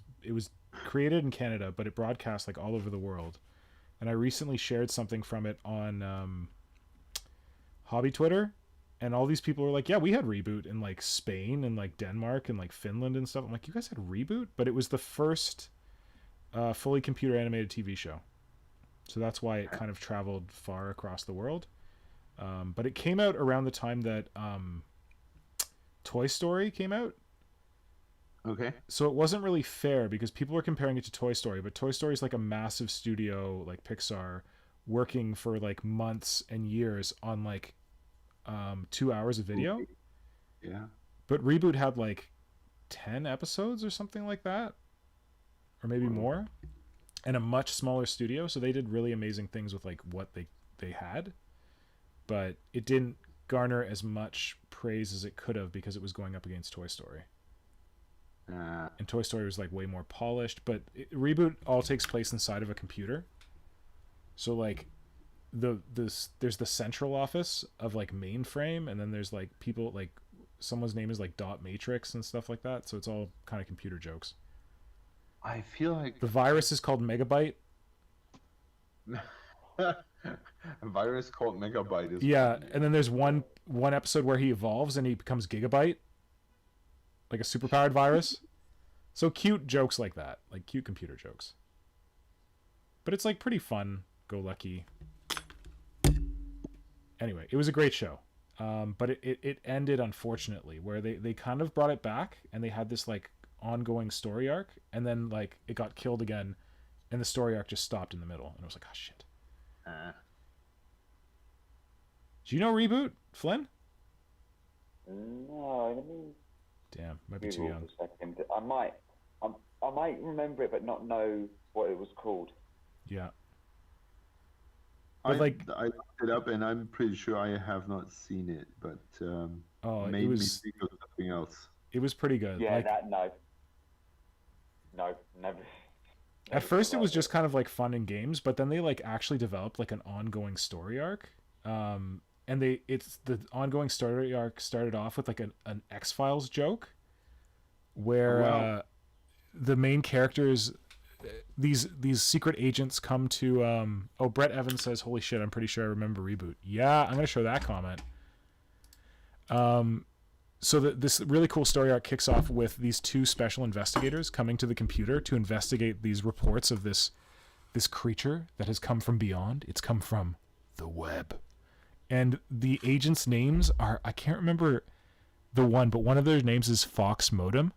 created in Canada, but it broadcast like all over the world. And I recently shared something from it on Hobby Twitter, and all these people were like, "Yeah, we had Reboot in like Spain and like Denmark and like Finland and stuff." I'm like, "You guys had Reboot?" But it was the first fully computer animated TV show, so that's why it kind of traveled far across the world. But it came out around the time that Toy Story came out. Okay. So it wasn't really fair because people were comparing it to Toy Story, but Toy Story is like a massive studio like Pixar working for like months and years on like 2 hours of video. Yeah. But Reboot had like 10 episodes or something like that, or maybe more, and a much smaller studio, so they did really amazing things with like what they had, but it didn't garner as much praise as it could have because it was going up against Toy Story. And Toy Story was like way more polished, but Reboot all takes place inside of a computer. So like there's the central office of like mainframe, and then there's like people like someone's name is like Dot Matrix and stuff like that. So it's all kind of computer jokes. I feel like The virus is called Megabyte. A virus called Megabyte is Yeah, and then there's one episode where he evolves and he becomes Gigabyte, like a superpowered virus. So cute jokes like that, like cute computer jokes. But it's like pretty fun, go lucky. Anyway, it was a great show. But it ended unfortunately, where they kind of brought it back and they had this like ongoing story arc, and then like it got killed again, and the story arc just stopped in the middle, and I was like, oh shit. Do you know Reboot, Flynn? No, let me Damn, might be too Google young. for a second. I might remember it, but not know what it was called. Yeah. I But, like- looked it up, and I'm pretty sure I have not seen it, but Oh, made it me was think of something else. pretty good. Yeah, Like, no, never. at first it was just kind of like fun in games, but then they like actually developed like an ongoing story arc. And the ongoing story arc started off with like an X-Files joke where Wow. the main characters, these secret agents come to Brett Evans says, holy shit, I'm pretty sure I remember Reboot. Yeah, I'm gonna show that comment. So this really cool story arc kicks off with these two special investigators coming to the computer to investigate these reports of this creature that has come from beyond. It's come from the web. And the agents' names are, I can't remember the one, but one of their names is Fox Modem.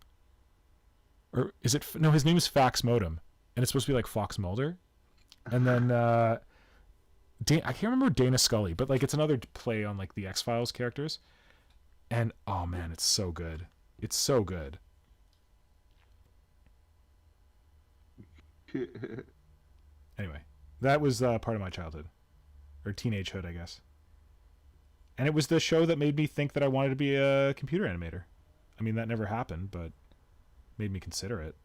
Or is it, no, his name is Fax Modem. And it's supposed to be like Fox Mulder. And then, I can't remember Dana Scully, but like it's another play on like the X-Files characters. And oh man, it's so good. It's so good. Anyway, that was part of my childhood. Or teenagehood, I guess. And it was the show that made me think that I wanted to be a computer animator. I mean, that never happened, but made me consider it.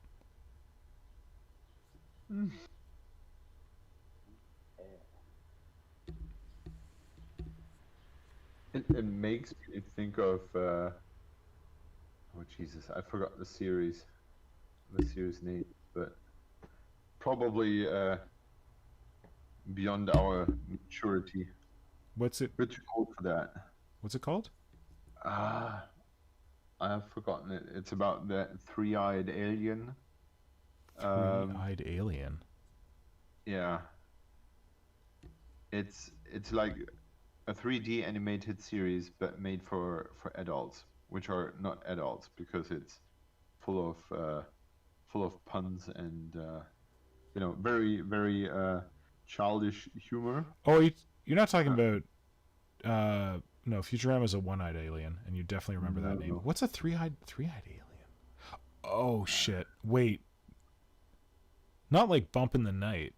It makes me think of oh Jesus, I forgot the series name, but probably beyond our maturity. What's it We're too old for that. called? I have forgotten it. It's about that three-eyed alien. Three-eyed alien. Yeah. It's like a 3D animated series, but made for adults, which are not adults because it's full of puns and very very childish humor. Oh, you're not talking about no, Futurama's a one-eyed alien, and you definitely remember that name. No. What's a three-eyed alien? Oh shit! Wait, not like Bump in the Night.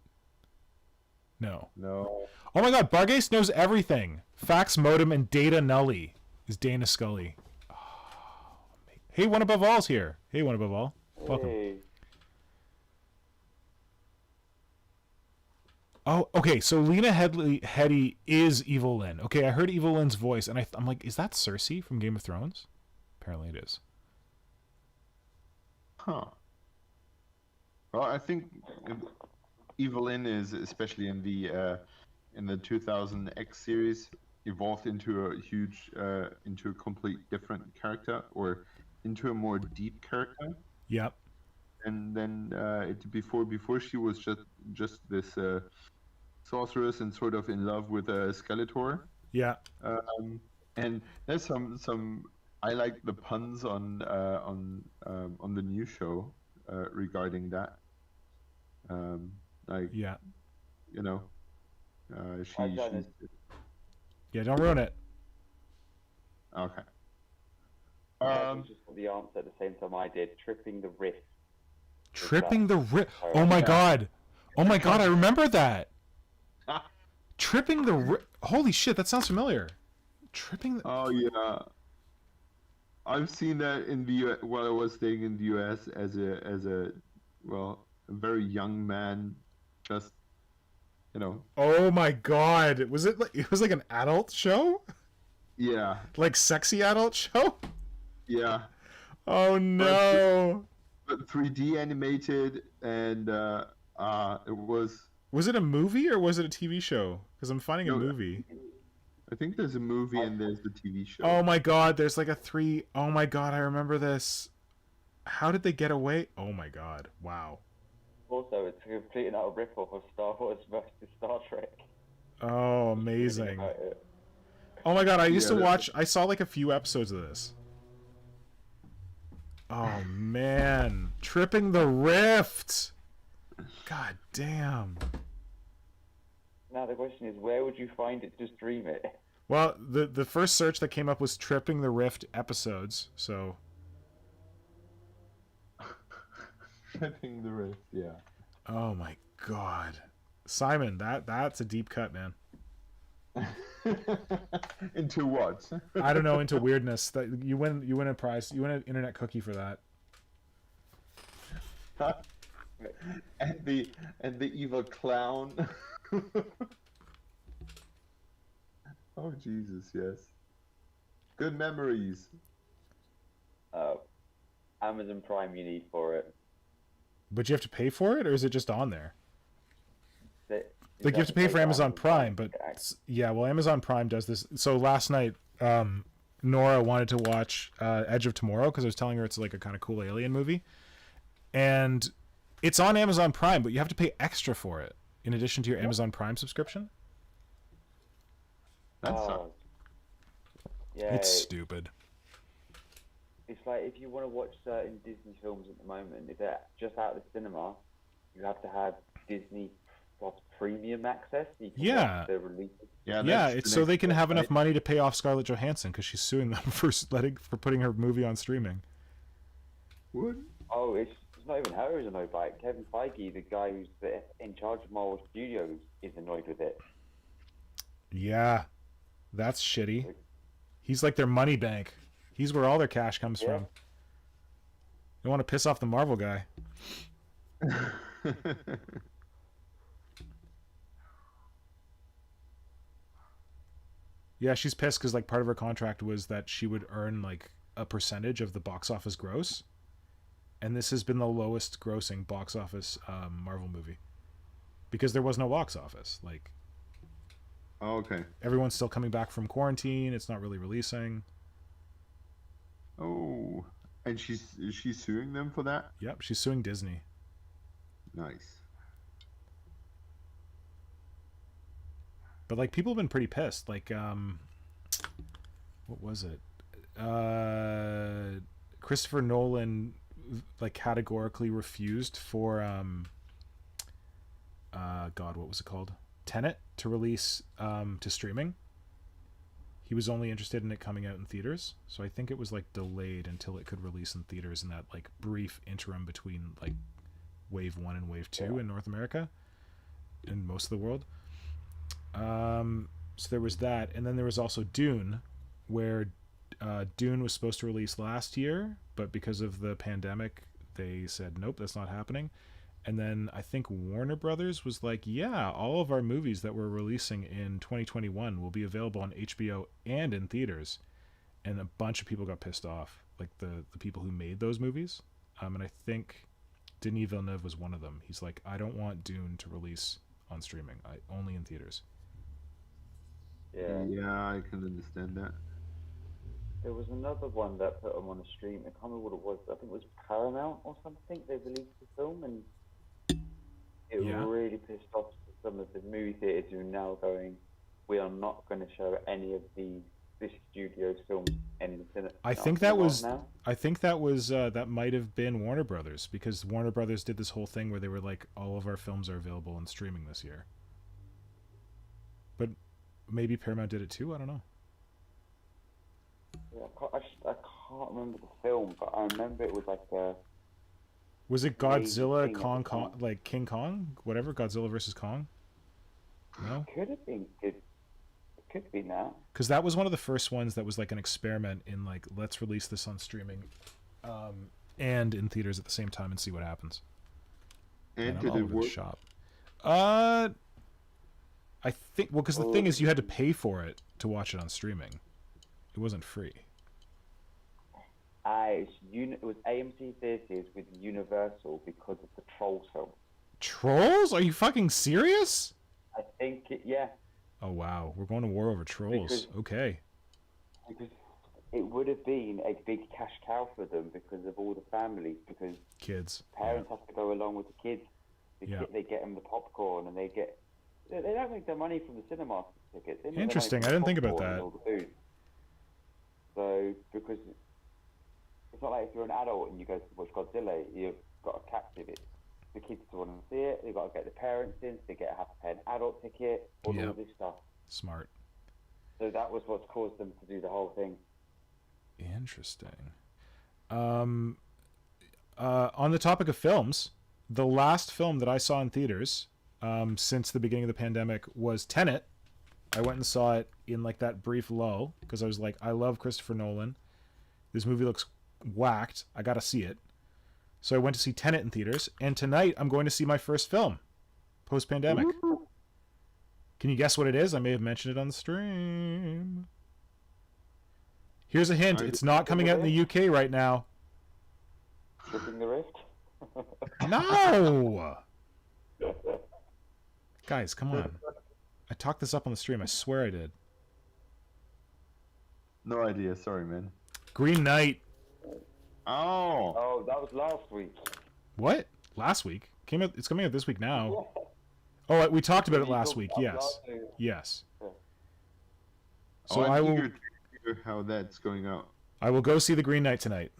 No. No. Oh my god, Bargace knows everything. Fax Modem and Data Nully is Dana Scully. Oh, hey, One Above All's here. Hey, One Above All. Welcome. Hey. Oh, okay, so Lena Headey is Evil Lynn. Okay, I heard Evil Lynn's voice, and I'm like, is that Cersei from Game of Thrones? Apparently it is. Huh. Well, I think Evelyn is, especially in the 2000 X series, evolved into a complete different character, or into a more deep character. Yep. And then before she was just this sorceress and sort of in love with Skeletor. Yeah. And there's some I like the puns on the new show regarding that. Like, Yeah. you know, I've done she's Yeah, don't ruin it. okay. I just got the answer at the same time I did. Tripping the wrist. Tripping the wrist. Oh my god. Oh my god, I remember that. Tripping the wrist. Holy shit, that sounds familiar. Tripping the... Oh yeah, I've seen that in the U.S. while I was staying in the U.S. as a very young man, just Oh my god. Was it like an adult show? yeah, Like sexy adult show? yeah, Oh no. but 3D animated, and it Was it a movie or was it a TV show? Because I'm finding a No, movie. I think there's a movie and there's the TV show. Oh my god, there's like a 3. Oh my god, I remember this. How did they get away? Oh my god, wow. Also, it's a complete and utter rip-off of Star Wars versus Star Trek. Oh, amazing. About it. Oh my god, I used to Yeah, watch. I saw like a few episodes of this. Oh man, Tripping the Rift. God damn. Now the question is, where would you find it to stream it? Well, the first search that came up was Tripping the Rift episodes. So Tripping the Rift, yeah. oh my god, Simon, that's a deep cut, man. Into what? I don't know, into weirdness. That you win a prize. You win an internet cookie for that. and the evil clown. Oh Jesus, yes. Good memories. Amazon Prime you need for it. But you have to pay for it, or is it just on there? Like you have to pay for for Amazon Prime, but yeah, well, Amazon Prime does this. So last night, Nora wanted to watch Edge of Tomorrow because I was telling her it's like a kind of cool alien movie, and it's on Amazon Prime, but you have to pay extra for it in addition to your Amazon Prime subscription. That sucks. Yeah, It's stupid. it's like if you want to watch certain Disney films at the moment, if they're just out of the cinema, you have to have Disney Plus premium access. So you can Yeah. watch the releases. Yeah, Yeah, that's it's the so next they can step, have enough right? money to pay off Scarlett Johansson because she's suing them for putting her movie on streaming. What? Oh, it's not even her who's annoyed by it. Kevin Feige, the guy who's in charge of Marvel Studios, is annoyed with it. Yeah, that's shitty. He's like their money bank. He's where all their cash comes Yeah. from. They want to piss off the Marvel guy. Yeah, she's pissed because like part of her contract was that she would earn like a percentage of the box office gross, and this has been the lowest grossing box office Marvel movie because there was no box office. Like Oh, okay. everyone's still coming back from quarantine. It's not really releasing. Oh, and is she suing them for that? Yep, she's suing Disney. Nice. But like people have been pretty pissed. Like what was it? Christopher Nolan like categorically refused for God, what was it called? Tenet to release to streaming. He was only interested in it coming out in theaters, so I think it was like delayed until it could release in theaters in that like brief interim between like wave 1 and wave 2 in North America and most of the world. So there was that, and then there was also Dune, where Dune was supposed to release last year, but because of the pandemic, they said nope, that's not happening. And then I think Warner Brothers was like, yeah, all of our movies that we're releasing in 2021 will be available on HBO and in theaters. And a bunch of people got pissed off, like the people who made those movies. And I think Denis Villeneuve was one of them. He's like, I don't want Dune to release on streaming, only in theaters. Yeah. Yeah, I can understand that. There was another one that put them on a stream. I can't remember what it was. I think it was Paramount or something. They released the film, and it really pissed off some of the movie theaters who are now going, we are not going to show any of this studio's films in the cinema. I think that was that might have been Warner Brothers, because Warner Brothers did this whole thing where they were like, all of our films are available on streaming this year. But maybe Paramount did it too. I don't know. Yeah, I can't remember the film, but I remember it was like a... Was it Godzilla, Amazing Kong, like King Kong, whatever, Godzilla versus Kong? No, Could have been good. It could be that. because that was one of the first ones that was like an experiment in like, let's release this on streaming, and in theaters at the same time and see what happens. And Man, I'm did all it over the work? shop. I think because the thing is, you had to pay for it to watch it on streaming. It wasn't free. It was AMC theaters with Universal because of the Trolls film. Trolls? Are you fucking serious? I think, yeah, Oh wow, we're going to war over trolls. Because- Okay. because it would have been a big cash cow for them because of all the families, because Kids. parents have to go along with the kids. Yeah. They get them the popcorn, and they don't make their money from the cinema tickets. They make their money Interesting, from I the didn't think about popcorn and that. all the food. So, because it's not like if you're an adult and you go to watch Godzilla, you've got a captive. It's the kids want to see it. They've got to get the parents in. So they have to pay an adult ticket. All this stuff. Smart. So that was what's caused them to do the whole thing. Interesting. On the topic of films, the last film that I saw in theaters since the beginning of the pandemic was Tenet. I went and saw it in like that brief lull because I was like, I love Christopher Nolan. This movie looks whacked. I gotta see it. So I went to see Tenet in theaters, and tonight I'm going to see my first film post-pandemic. Can you guess what it is? I may have mentioned it on the stream. Here's a hint. It's not coming out in the UK right now. Flipping the Rift? No! Guys, come on. I talked this up on the stream. I swear I did. No idea. Sorry, man. Green Knight. Oh. Oh, that was last week. What? Last week? Came out. It's coming out this week now. Oh, we talked about it You last talked week. about Yes. last week. Yes. Yeah. So I'm I will. eager to hear how that's going out. I will go see the Green Knight tonight.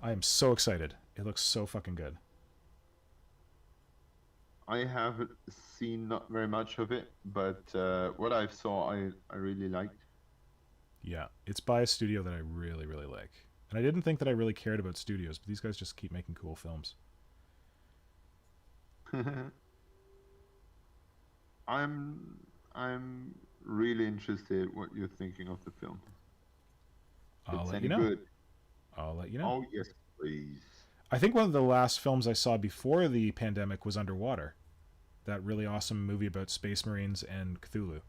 I am so excited. It looks so fucking good. I haven't seen not very much of it, but what I saw, I really liked. Yeah, it's by a studio that I really, really like. And I didn't think that I really cared about studios, but these guys just keep making cool films. I'm really interested what you're thinking of the film. I'll It's let any you know. good. I'll let you know. Oh yes, please. I think one of the last films I saw before the pandemic was Underwater. That really awesome movie about Space Marines and Cthulhu.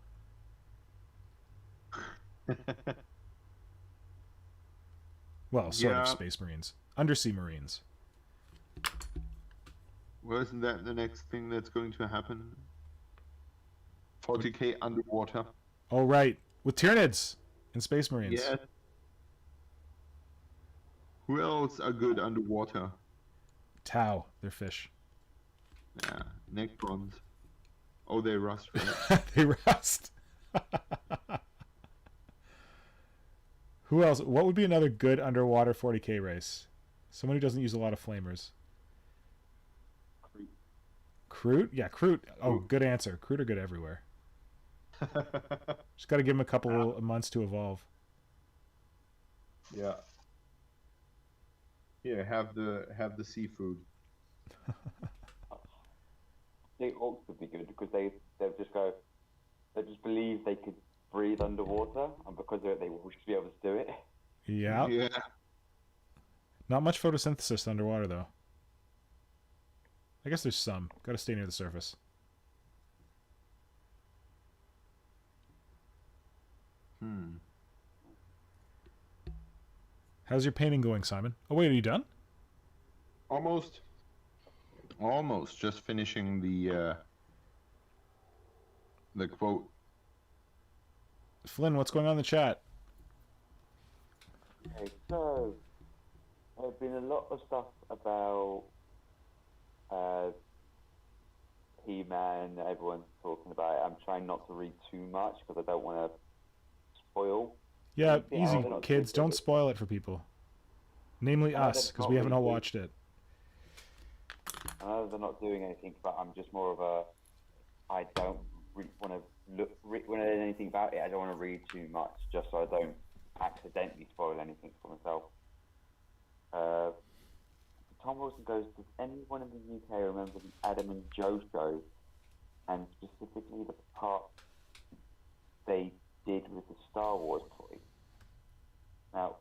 Well, sort of Yeah. Space Marines. Undersea Marines. Well, isn't that the next thing that's going to happen? 40k underwater. Oh, right. With Tyranids and Space Marines. Yeah. Who else are good underwater? Tau. They're fish. Yeah, Necrons. Oh, they rust, right? They rust. Who else? What would be another good underwater 40k race? Someone who doesn't use a lot of flamers. Kroot? Yeah, Kroot. Oh, good answer. Kroot are good everywhere. Just got to give them a couple of months to evolve. Yeah. Here, have the seafood. I think orcs would be good because they just believe they could breathe underwater, and because of it, they will just be able to do it. Yeah. Yeah. Not much photosynthesis underwater, though. I guess there's some. Got to stay near the surface. How's your painting going, Simon? Oh, wait, are you done? Almost. Almost. Just finishing the quote. Flynn, what's going on in the chat? Okay, so there's been a lot of stuff about He-Man. Everyone's talking about it. I'm trying not to read too much because I don't want to spoil. Yeah, Yeah, easy, they're not kids. doing Don't it. spoil it for people. Namely I know us, they're because not we haven't all really watched it. I know they're not doing anything, but I'm just more of a. I don't want to when there's anything about it. I don't want to read too much, just so I don't accidentally spoil anything for myself. Tom Wilson goes, does anyone in the UK remember the Adam and Joe show, and specifically the part they did with the Star Wars toy? Now,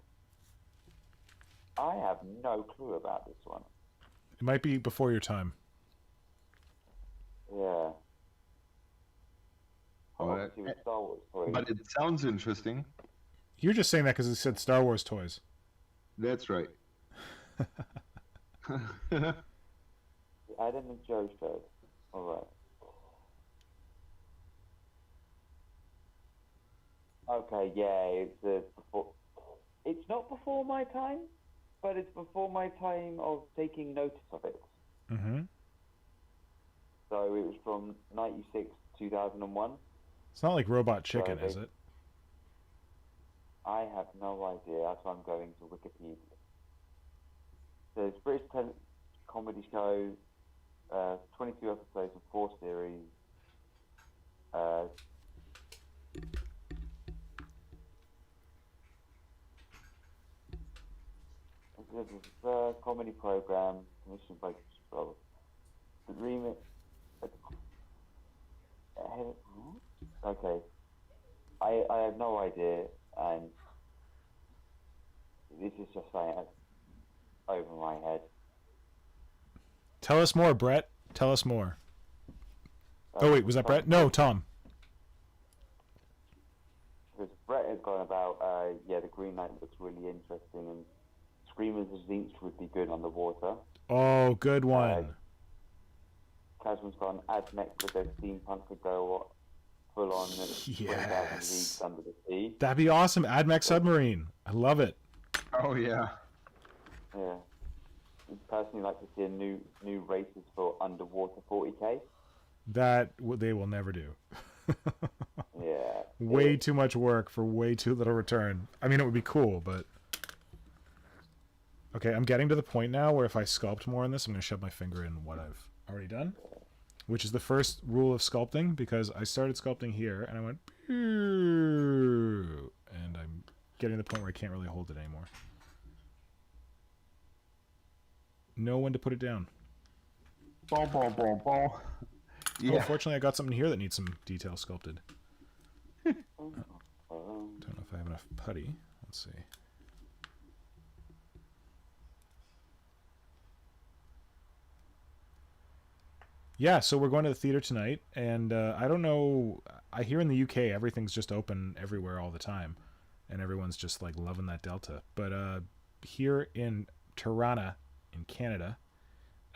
I have no clue about this one. It might be before your time. Yeah. Oh, Obviously with Star Wars toys. But it sounds interesting. You're just saying that because it said Star Wars toys. That's right. The Adam and Joe show. Alright. Okay, yeah, it's not before my time, but it's before my time of taking notice of it. Mm-hmm. So it was from 96 to 2001. It's not like Robot Chicken, So is it? I have no idea. That's why I'm going to Wikipedia. So it's a British comedy show, 22 episodes and 4 series. This is a comedy program commissioned by the remix. Okay, I have no idea, and this is just saying over my head. Tell us more, Brett. Tell us more. Oh wait, was that Brett? No, Tom. Because Brett has gone about, the Green Knight looks really interesting, and Screamers of Zinch would be good underwater. Oh, good one. Casman's gone, Admech with their steampunk could go full on 20,000 leagues under the sea. That'd be awesome. AdMech Submarine. I love it. Oh yeah. Yeah. I'd personally like to see a new races for underwater 40k. That they will never do. Yeah. Way too much work for way too little return. I mean, it would be cool, but... Okay, I'm getting to the point now where if I sculpt more in this, I'm going to shove my finger in what I've already done. Which is the first rule of sculpting, because I started sculpting here, and I went... And I'm getting to the point where I can't really hold it anymore. Know when to put it down. Ball. Yeah. Oh, fortunately, I got something here that needs some detail sculpted. Don't know if I have enough putty. Let's see. Yeah, so we're going to the theater tonight, and I don't know. I hear in the UK everything's just open everywhere all the time, and everyone's just like loving that Delta. But here in Tyranid, in Canada,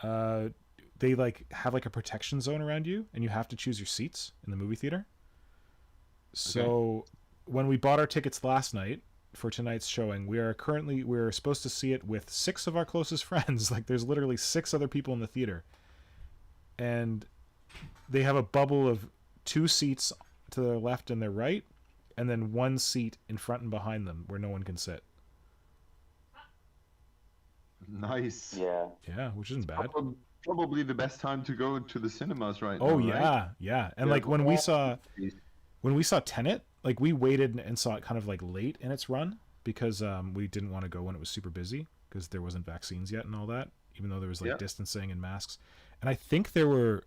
they like have like a protection zone around you, and you have to choose your seats in the movie theater. So when we bought our tickets last night for tonight's showing, we're supposed to see it with 6 of our closest friends. Like there's literally 6 other people in the theater. And they have a bubble of 2 seats to their left and their right, and then 1 seat in front and behind them where no one can sit. Nice. Yeah. Yeah, which isn't bad. Probably the best time to go to the cinemas right now. Oh yeah, right? yeah. And like when we saw Tenet, like we waited and saw it kind of like late in its run because we didn't want to go when it was super busy because there wasn't vaccines yet and all that, even though there was like distancing and masks. And I think there were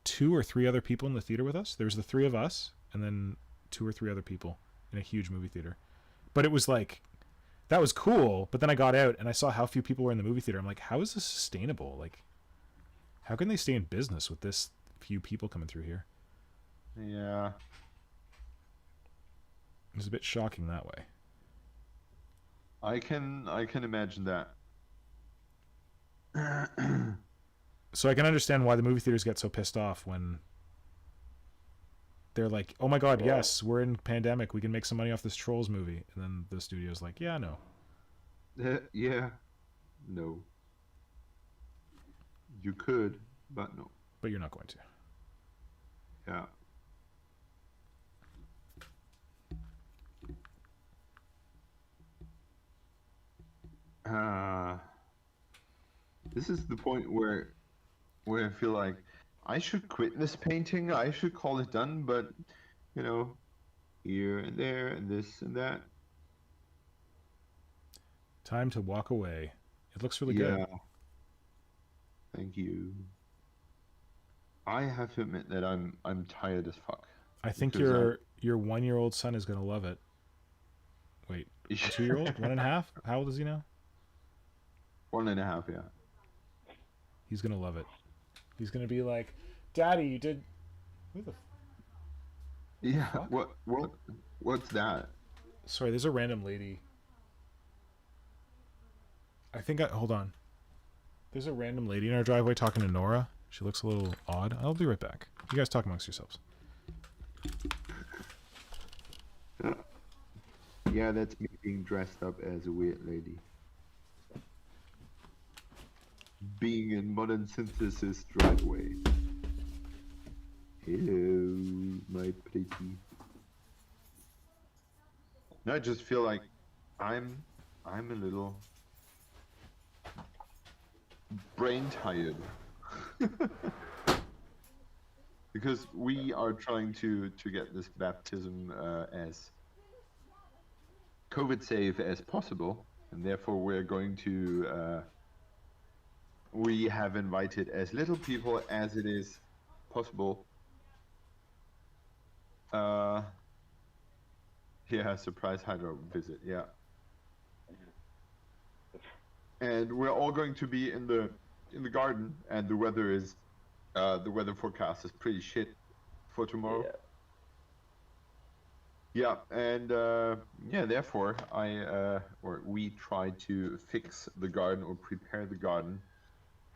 2 or 3 other people in the theater with us. There was the 3 of us and then 2 or 3 other people in a huge movie theater. But it was like, that was cool. But then I got out and I saw how few people were in the movie theater. I'm like, how is this sustainable? Like, how can they stay in business with this few people coming through here? Yeah. It was a bit shocking that way. I can imagine that. So I can understand why the movie theaters get so pissed off when they're like, oh my god, yes, we're in pandemic, we can make some money off this Trolls movie. And then the studio's like, yeah, no. Yeah. No. You could, but no. But you're not going to. Yeah. This is the point where I feel like I should quit this painting. I should call it done, but you know, here and there and this and that. Time to walk away. It looks really good. Thank you. I have to admit that I'm tired as fuck. I think your 1-year-old son is gonna love it. Wait, 2-year-old? 1.5? How old is he now? 1.5, yeah. He's gonna love it. He's gonna be like, Daddy, you did... Who the... Yeah, what's that? Sorry, there's a random lady. Hold on. There's a random lady in our driveway talking to Nora, She looks a little odd. I'll be right back. You guys talk amongst yourselves. Yeah, that's me being dressed up as a weird lady. Being in modern synthesis driveway. Hello, my pretty. No, I just feel like I'm a little brain tired. Because we are trying to get this baptism as COVID safe as possible, and therefore we're going to we have invited as little people as it is possible. Yeah, surprise Hydra visit, yeah. And we're all going to be in the garden, and the weather is the weather forecast is pretty shit for tomorrow. Yeah, and yeah, therefore we try to fix the garden or prepare the garden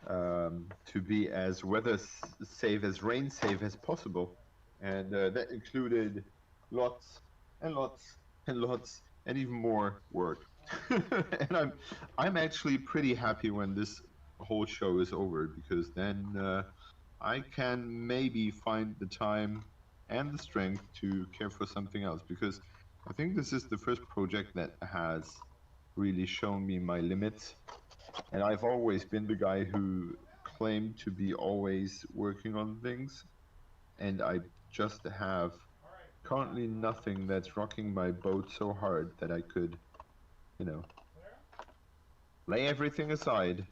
to be as weather safe, as rain safe as possible, and that included lots and lots and lots and even more work. And I'm actually pretty happy when this whole show is over, because then I can maybe find the time and the strength to care for something else, because I think this is the first project that has really shown me my limits. And I've always been the guy who claimed to be always working on things, and I just have currently nothing that's rocking my boat so hard that I could, you know, lay everything aside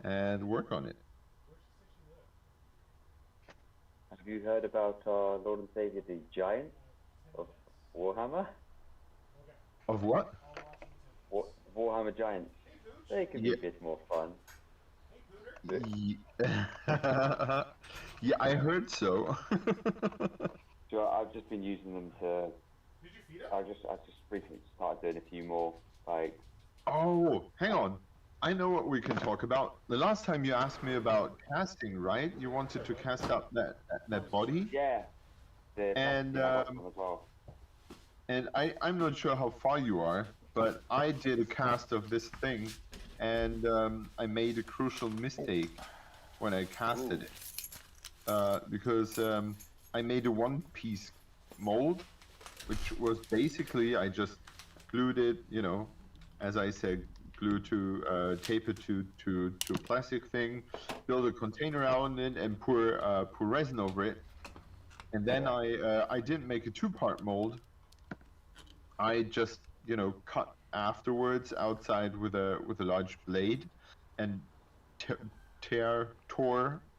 and work on it. Have you heard about our Lord and Savior, the Giant of Warhammer? Of what? Warhammer Giants. They can be a bit more fun. Yeah, I heard so. So I've just been using them to. I just recently started doing a few more, like. Oh, hang on. I know what we can talk about. The last time you asked me about casting, right? You wanted to cast up that body. Yeah. And I'm not sure how far you are, but I did a cast of this thing, and I made a crucial mistake when I casted it, because I made a one-piece mold, which was basically I just glued it, you know, as I said, glue to tape it to a plastic thing, build a container around it, and pour resin over it. And then I didn't make a two-part mold. I just, you know, cut afterwards outside with a large blade, and tore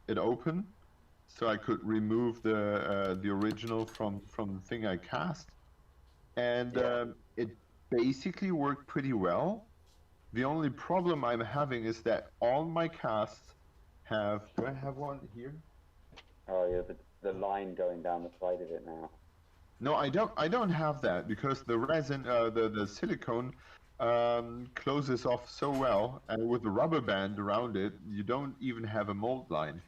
it open, so I could remove the original from the thing I cast, and it basically worked pretty well. The only problem I'm having is that all my casts have. Do I have one here? Oh yeah, the line going down the side of it now. No, I don't have that, because the resin, the silicone, closes off so well, and with the rubber band around it, you don't even have a mold line.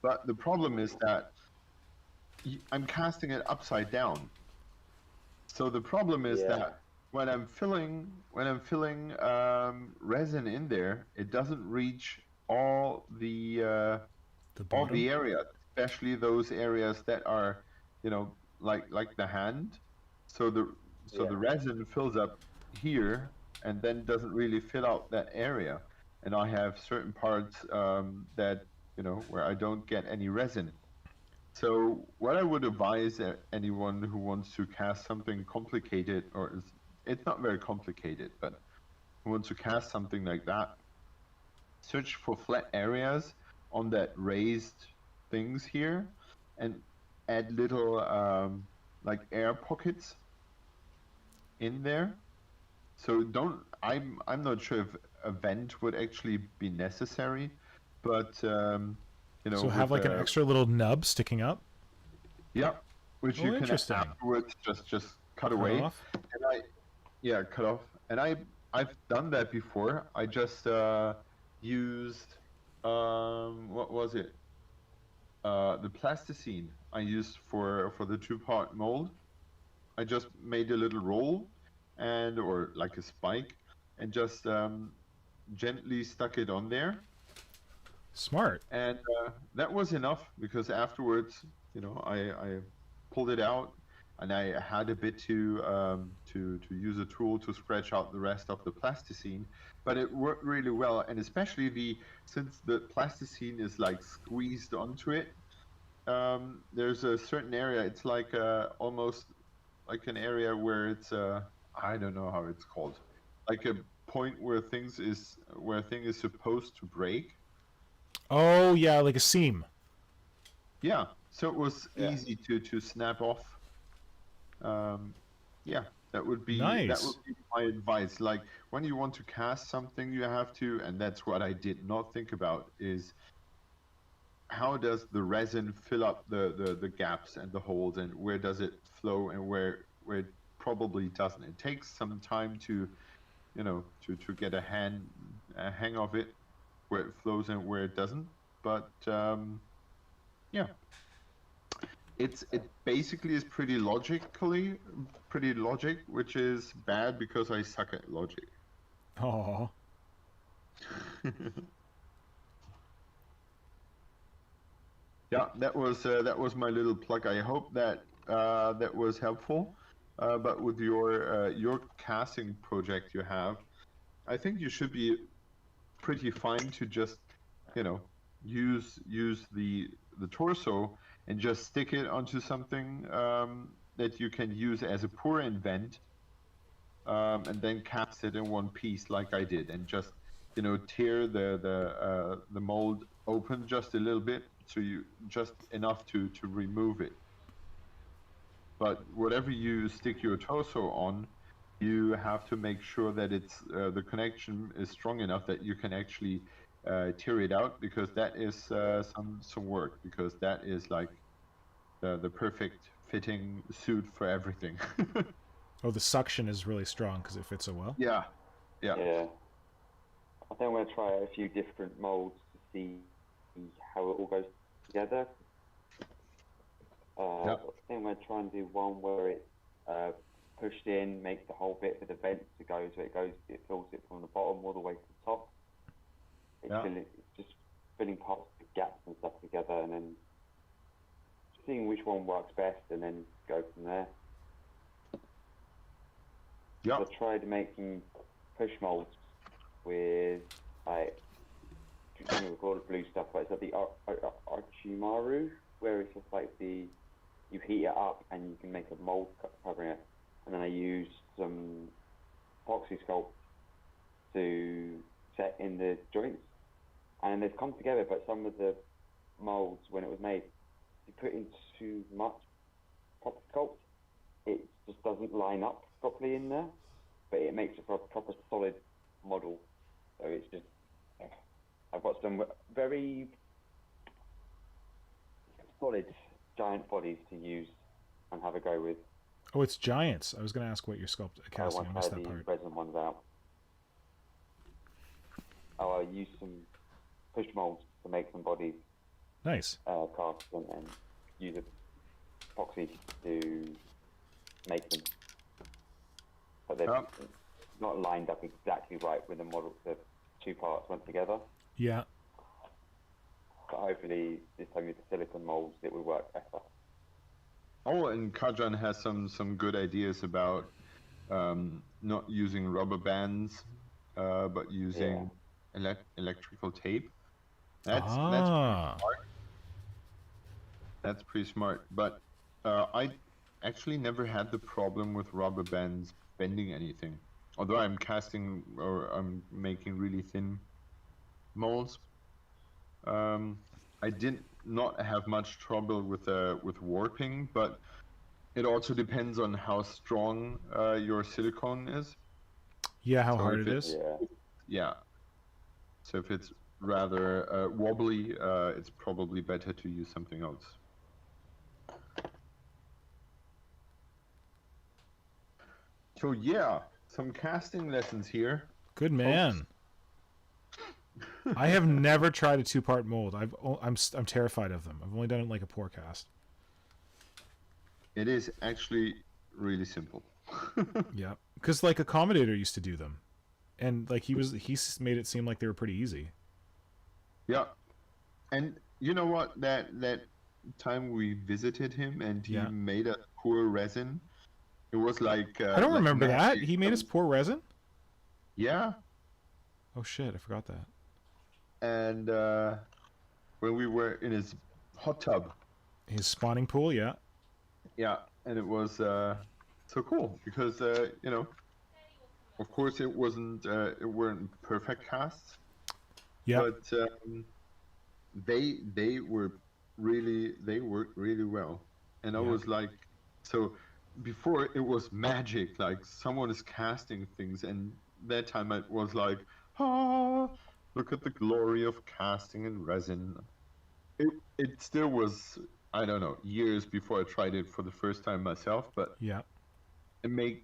But the problem is that I'm casting it upside down. So the problem is that when I'm filling resin in there, it doesn't reach all the areas, especially those areas that are, you know, like the hand. So the resin fills up here and then doesn't really fill out that area. And I have certain parts that, you know, where I don't get any resin. So what I would advise anyone who wants to cast something complicated, or it's not very complicated, but who wants to cast something like that, search for flat areas on that raised things here, and add little like air pockets in there. So I'm not sure if a vent would actually be necessary, but you know. So have like an extra little nub sticking up. Yeah, which you can afterwards just cut away. Off. And cut off. And I've done that before. I just used what was it? the plasticine I used for the 2-part mold, I just made a little roll, or like a spike, and just gently stuck it on there. Smart. And that was enough, because afterwards, I pulled it out, and I had a bit to use a tool to scratch out the rest of the plasticine, but it worked really well. And especially since the plasticine is like squeezed onto it, there's a certain area. It's like almost like an area where it's I don't know how it's called, like a point where a thing is supposed to break. Oh yeah, like a seam. Yeah, so it was Yeah. easy to snap off. Yeah, that would be Nice. my advice. Like, when you want to cast something, you have to, and that's what I did not think about, is how does the resin fill up the gaps and the holes, and where does it flow, and where it probably doesn't. It takes some time to to get a hang of it, where it flows and where it doesn't. But yeah, it basically is pretty logic, which is bad because I suck at logic. Oh. Yeah, that was my little plug. I hope that that was helpful. But with your casting project you have, I think you should be pretty fine to just, use the torso and just stick it onto something that you can use as a pour invent, and then cast it in one piece like I did, and just tear the mold open just a little bit, so you just enough to remove it. But whatever you stick your torso on, you have to make sure that it's the connection is strong enough that you can actually tear it out, because that is some work, because that is like the perfect fitting suit for everything. Oh, the suction is really strong because it fits so well. Yeah. Yeah. I think I'm going to try a few different molds to see how it all goes together. I think I'm going to try and do one where it's pushed in, make the whole bit with the vents to go, so it fills it from the bottom all the way to the top. It's just filling parts of the gaps and stuff together, and then seeing which one works best, and then go from there. Yeah. I tried making push molds with I don't know call it blue stuff, but it's like the Archimaru, where it's just like you heat it up and you can make a mold covering it, and then I used some epoxy sculpt to set in the joints, and they've come together. But some of the molds, when it was made, you put in too much proper sculpt, it just doesn't line up properly in there, but it makes it for a proper solid model. So it's just, I've got some very solid giant bodies to use and have a go with. Oh, it's giants. I was going to ask what your casting. I missed that part. Resin ones out. I'll use some push molds to make some bodies. Nice. Cast and use epoxy to make them. But they're not lined up exactly right with the model. The two parts went together. Yeah. But hopefully this time with the silicone molds it will work better. Oh, and Kajan has some good ideas about not using rubber bands, but using electrical tape. That's pretty smart. That's pretty smart. But I actually never had the problem with rubber bands bending anything. Although I'm casting or I'm making really thin molds, I did not have much trouble with warping. But it also depends on how strong your silicone is. Yeah, how hard it is. Yeah. So if it's rather wobbly, it's probably better to use something else. So yeah, some casting lessons here. Good man. I have never tried a 2-part mold. I'm terrified of them. I've only done it like a pour cast. It is actually really simple. Yeah, because like Accommodator used to do them, and like he made it seem like they were pretty easy. Yeah, and you know what? That time we visited him and he made a pour resin. It was like I don't like remember that. magic. He made us pour resin. Yeah, Oh shit! I forgot that. and when we were in his hot tub, His spawning pool, yeah. yeah, and it was so cool because you know, of course it weren't perfect casts, Yeah. but they worked really well, and I was like, so before it was magic, like someone is casting things, and that time I was like, look at the glory of casting and resin. It still was, I don't know, years before I tried it for the first time myself, but Yeah. it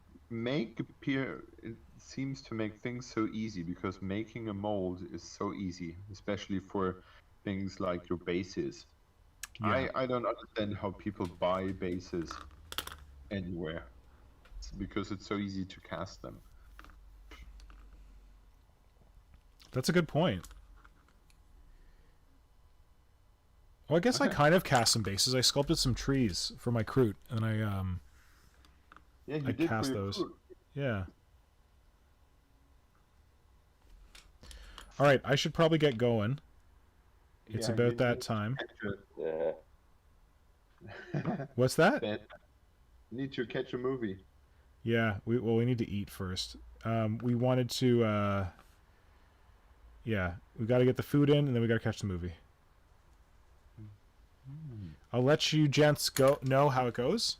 seems to make things so easy because making a mold is so easy, especially for things like your bases. Yeah. I don't understand how people buy bases anywhere. It's because it's so easy to cast them. That's a good point. Well, I guess I kind of cast some bases. I sculpted some trees for my Kroot, and I Yeah, you I did cast for your those. food. Yeah. All right, I should probably get going. It's Yeah, about you that need time. Yeah. What's that? Need to catch a movie. Yeah, we need to eat first. We wanted to yeah, we got to get the food in, and then we got to catch the movie. I'll let you gents know how it goes.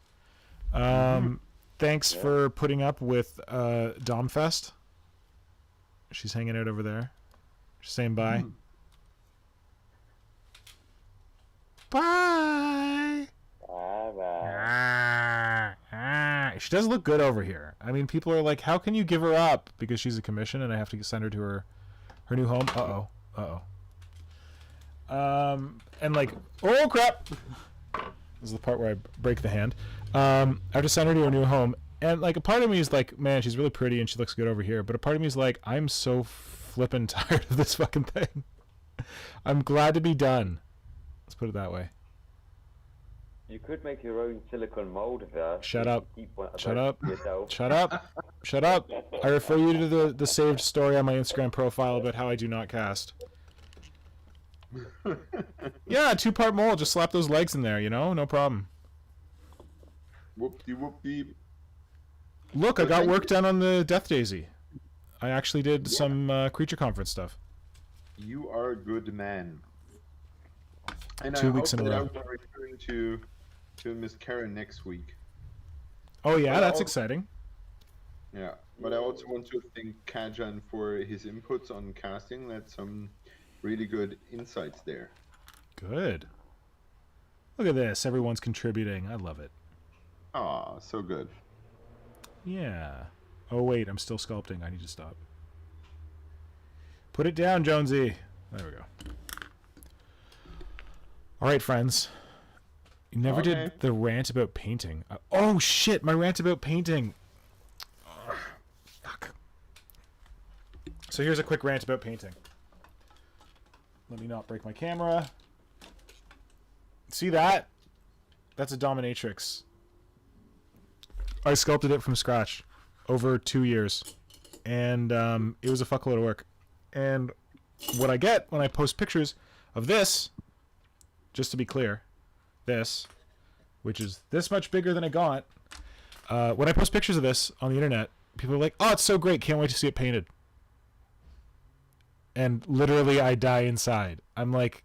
Thanks for putting up with Domfest. She's hanging out over there. She's saying bye. Bye. She does look good over here. I mean, people are like, how can you give her up? Because she's a commission and I have to send her to her new home. And like, oh crap. This is the part where I break the hand. I have to send her to her new home. And like, a part of me is like, man, she's really pretty and she looks good over here. But a part of me is like, I'm so flippin' tired of this fucking thing. I'm glad to be done. Let's put it that way. You could make your own silicone mold of her. Shut up. Keep one of Shut those up. for yourself. Shut up. Shut up. I refer you to the saved story on my Instagram profile about how I do not cast. Yeah, 2-part mold. Just slap those legs in there, you know? No problem. Whoop-de-whoop-de. Look, I got work done on the Death Daisy. I actually did some creature conference stuff. You are a good man. And 2 weeks in a row. I'll be returning to Miss Karen next week. Oh yeah, But that's I'll- exciting. Yeah, but I also want to thank Kajan for his inputs on casting. That's some really good insights there. Good. Look at this. Everyone's contributing. I love it. Ah, so good. Yeah. Oh wait, I'm still sculpting. I need to stop. Put it down, Jonesy. There we go. All right, friends. You never did the rant about painting. Oh shit, my rant about painting. Ugh, fuck. So here's a quick rant about painting. Let me not break my camera. See that? That's a Dominatrix. I sculpted it from scratch over 2 years. And it was a fuckload of work. And what I get when I post pictures of this, just to be clear, this, which is this much bigger than I got, when I post pictures of this on the internet, people are like, oh, it's so great, can't wait to see it painted. And literally I die inside. I'm like,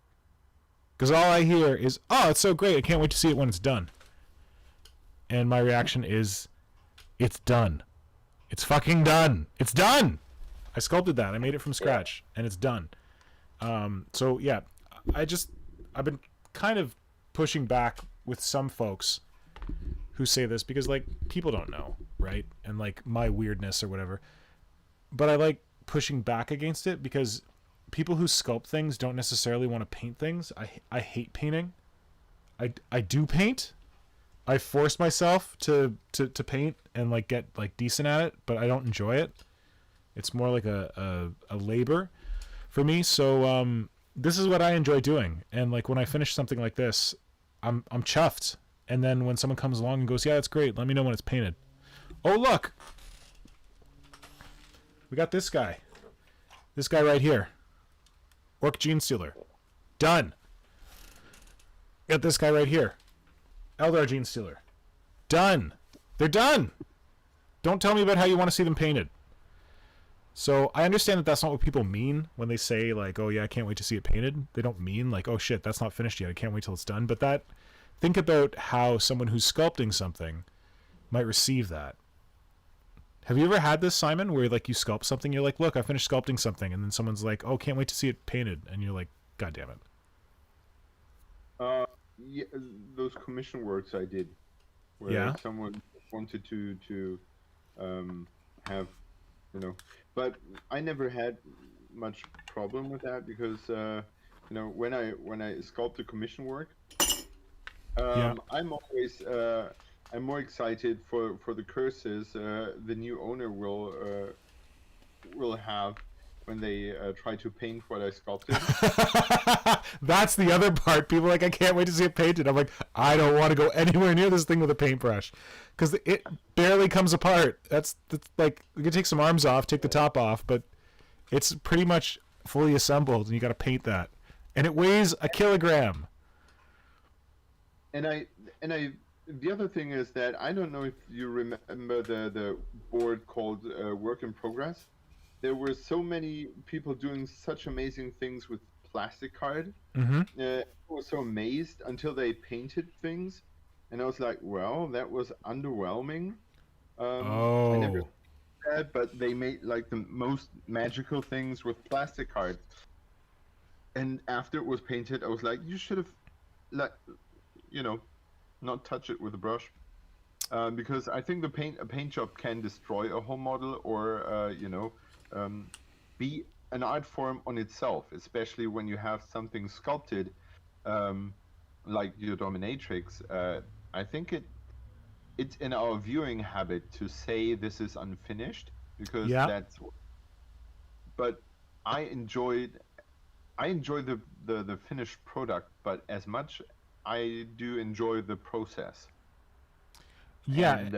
because all I hear is, oh, it's so great, I can't wait to see it when it's done. And my reaction is, it's done. It's fucking done. It's done. I sculpted that. I made it from scratch, and it's done. So yeah, I've been kind of pushing back with some folks who say this because like people don't know, right? And like my weirdness or whatever. But I like pushing back against it because people who sculpt things don't necessarily want to paint things. I hate painting. I do paint. I force myself to paint and like get like decent at it, but I don't enjoy it. It's more like a labor for me. So this is what I enjoy doing. And like when I finish something like this, I'm chuffed. And then when someone comes along and goes, "Yeah, that's great. Let me know when it's painted." Oh, look. We got this guy. This guy right here. Orc Gene Stealer. Done. Got this guy right here. Eldar Gene Stealer. Done. They're done. Don't tell me about how you want to see them painted. So I understand that that's not what people mean when they say like, "Oh yeah, I can't wait to see it painted." They don't mean like, "Oh shit, that's not finished yet. I can't wait till it's done." But that, think about how someone who's sculpting something might receive that. Have you ever had this, Simon, where like you sculpt something, you're like, "Look, I finished sculpting something," and then someone's like, "Oh, can't wait to see it painted," and you're like, "God damn it." Yeah, those commission works I did, where Yeah. someone wanted to have, but I never had much problem with that because when I sculpt the commission work, Yeah. I'm always I'm more excited for the curses the new owner will have when they try to paint what I sculpted. That's the other part. People are like, "I can't wait to see it painted." I'm like, I don't want to go anywhere near this thing with a paintbrush because it barely comes apart. That's like, you can take some arms off, take the top off, but it's pretty much fully assembled, and you got to paint that, and it weighs a kilogram. And the other thing is that I don't know if you remember the board called Work in Progress. There were so many people doing such amazing things with plastic card. Mm-hmm. I was so amazed until they painted things, and I was like, "Well, that was underwhelming." I never Oh. did that, but they made like the most magical things with plastic card. And after it was painted, I was like, "You should have, like, not touch it with a brush." Because I think a paint job can destroy a whole model or be an art form on itself, especially when you have something sculpted like your Dominatrix. I think it's in our viewing habit to say this is unfinished because Yeah. that's. But I enjoy the finished product, but as much I do enjoy the process. Yeah. And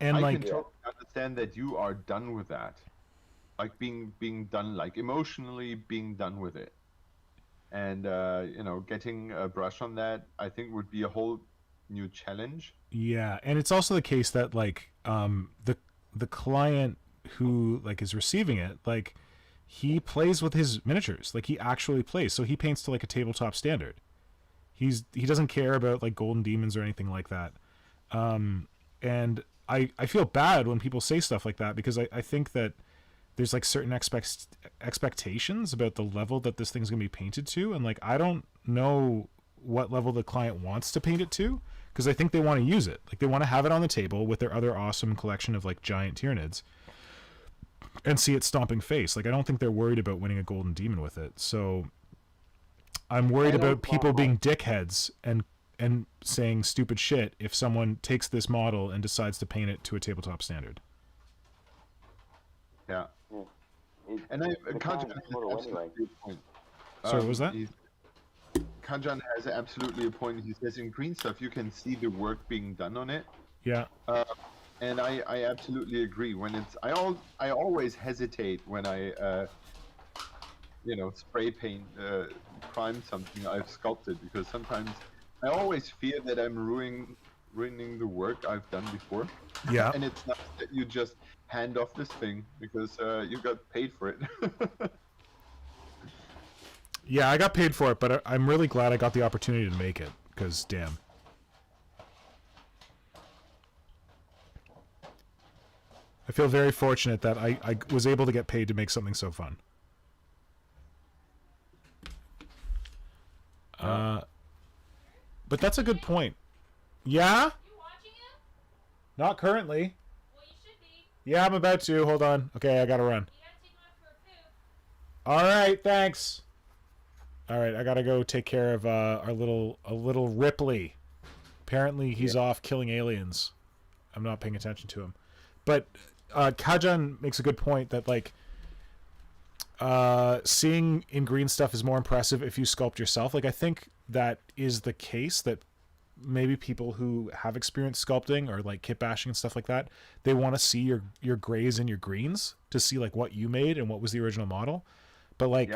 And I like, can totally understand that you are done with that, like being done, like emotionally being done with it, and getting a brush on that, I think would be a whole new challenge. yeah, and it's also the case that like the client who like is receiving it, like he plays with his miniatures, like he actually plays, so he paints to like a tabletop standard. He doesn't care about like golden demons or anything like that. And I feel bad when people say stuff like that because I think that there's like certain expectations about the level that this thing's gonna be painted to, and like I don't know what level the client wants to paint it to because I think they want to use it, like they want to have it on the table with their other awesome collection of like giant Tyranids and see it stomping face. Like I don't think they're worried about winning a golden demon with it. So I'm worried about people being dickheads and saying stupid shit if someone takes this model and decides to paint it to a tabletop standard. Yeah. It's And the Kajan client's has model absolutely anyway. a point. Sorry, what was that? Kajan has absolutely a point. He says in green stuff you can see the work being done on it. Yeah. And I absolutely agree. When it's I always hesitate when I spray paint prime something I've sculpted because sometimes I always fear that I'm ruining the work I've done before. Yeah. And it's not that you just hand off this thing because you got paid for it. Yeah, I got paid for it, but I'm really glad I got the opportunity to make it because damn. I feel very fortunate that I was able to get paid to make something so fun. But that's a good point. Yeah? You watching it? Not currently. Well, you should be. Yeah, I'm about to. Hold on. Okay, I gotta run. You gotta take him out for a poop. All right, thanks. All right, I gotta go take care of a little Ripley. Apparently, he's off killing aliens. I'm not paying attention to him, but Kajan makes a good point that like seeing in green stuff is more impressive if you sculpt yourself. Like I think that is the case, that maybe people who have experienced sculpting or like kit bashing and stuff like that, they want to see your grays and your greens to see like what you made and what was the original model. But like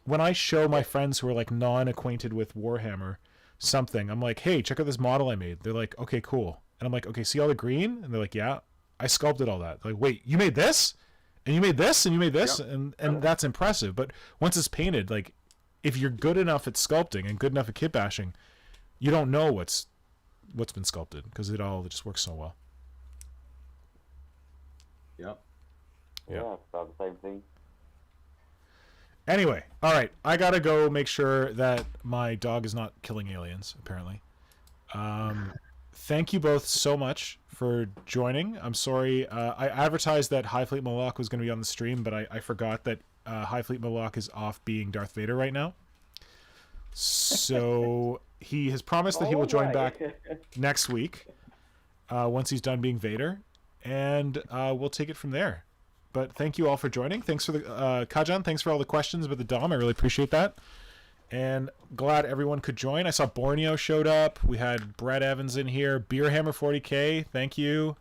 when I show my friends who are like non-acquainted with Warhammer something, I'm like, hey, check out this model I made. They're like, okay, cool. And I'm like, okay, see all the green? And they're like, yeah, I sculpted all that. They're like, wait, you made this? And you made this? And you made this? And that's impressive. But once it's painted, like if you're good enough at sculpting and good enough at kit bashing, you don't know what's been sculpted because it just works so well. Yep. Yeah, about the same thing. Anyway, all right, I gotta go make sure that my dog is not killing aliens. Apparently, thank you both so much for joining. I'm sorry, I advertised that Hive Fleet Moloch was going to be on the stream, but I forgot that Hive Fleet Moloch is off being Darth Vader right now. So he has promised that he will join back next week once he's done being Vader, and we'll take it from there. But thank you all for joining. Thanks for the Kajan. Thanks for all the questions about the Dom. I really appreciate that. And glad everyone could join. I saw Borneo showed up. We had Brett Evans in here. Beerhammer 40K. Thank you.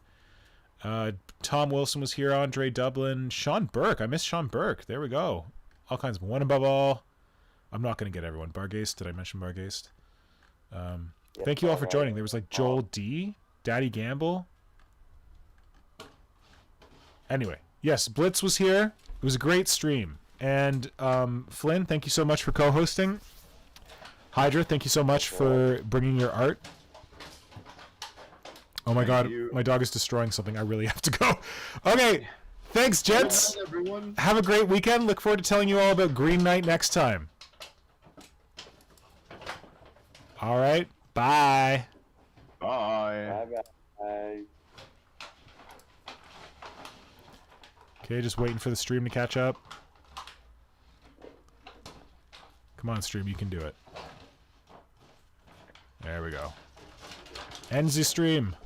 Tom Wilson was here. Andre Dublin. Sean Burke. I missed Sean Burke. There we go. All kinds of one above all. I'm not going to get everyone. Bargaste. Did I mention Bargaste? Thank you all for joining. There was like Joel D. Daddy Gamble. Anyway. Yes, Blitz was here. It was a great stream. And Flynn, thank you so much for co-hosting. Hydra, thank you so much for bringing your art. Oh my god, my dog is destroying something. I really have to go. Okay, thanks, gents. Everyone. Have a great weekend. Look forward to telling you all about Green Knight next time. All right, bye. Bye. Bye. Okay, just waiting for the stream to catch up. Come on, stream, you can do it. There we go. Ends the stream.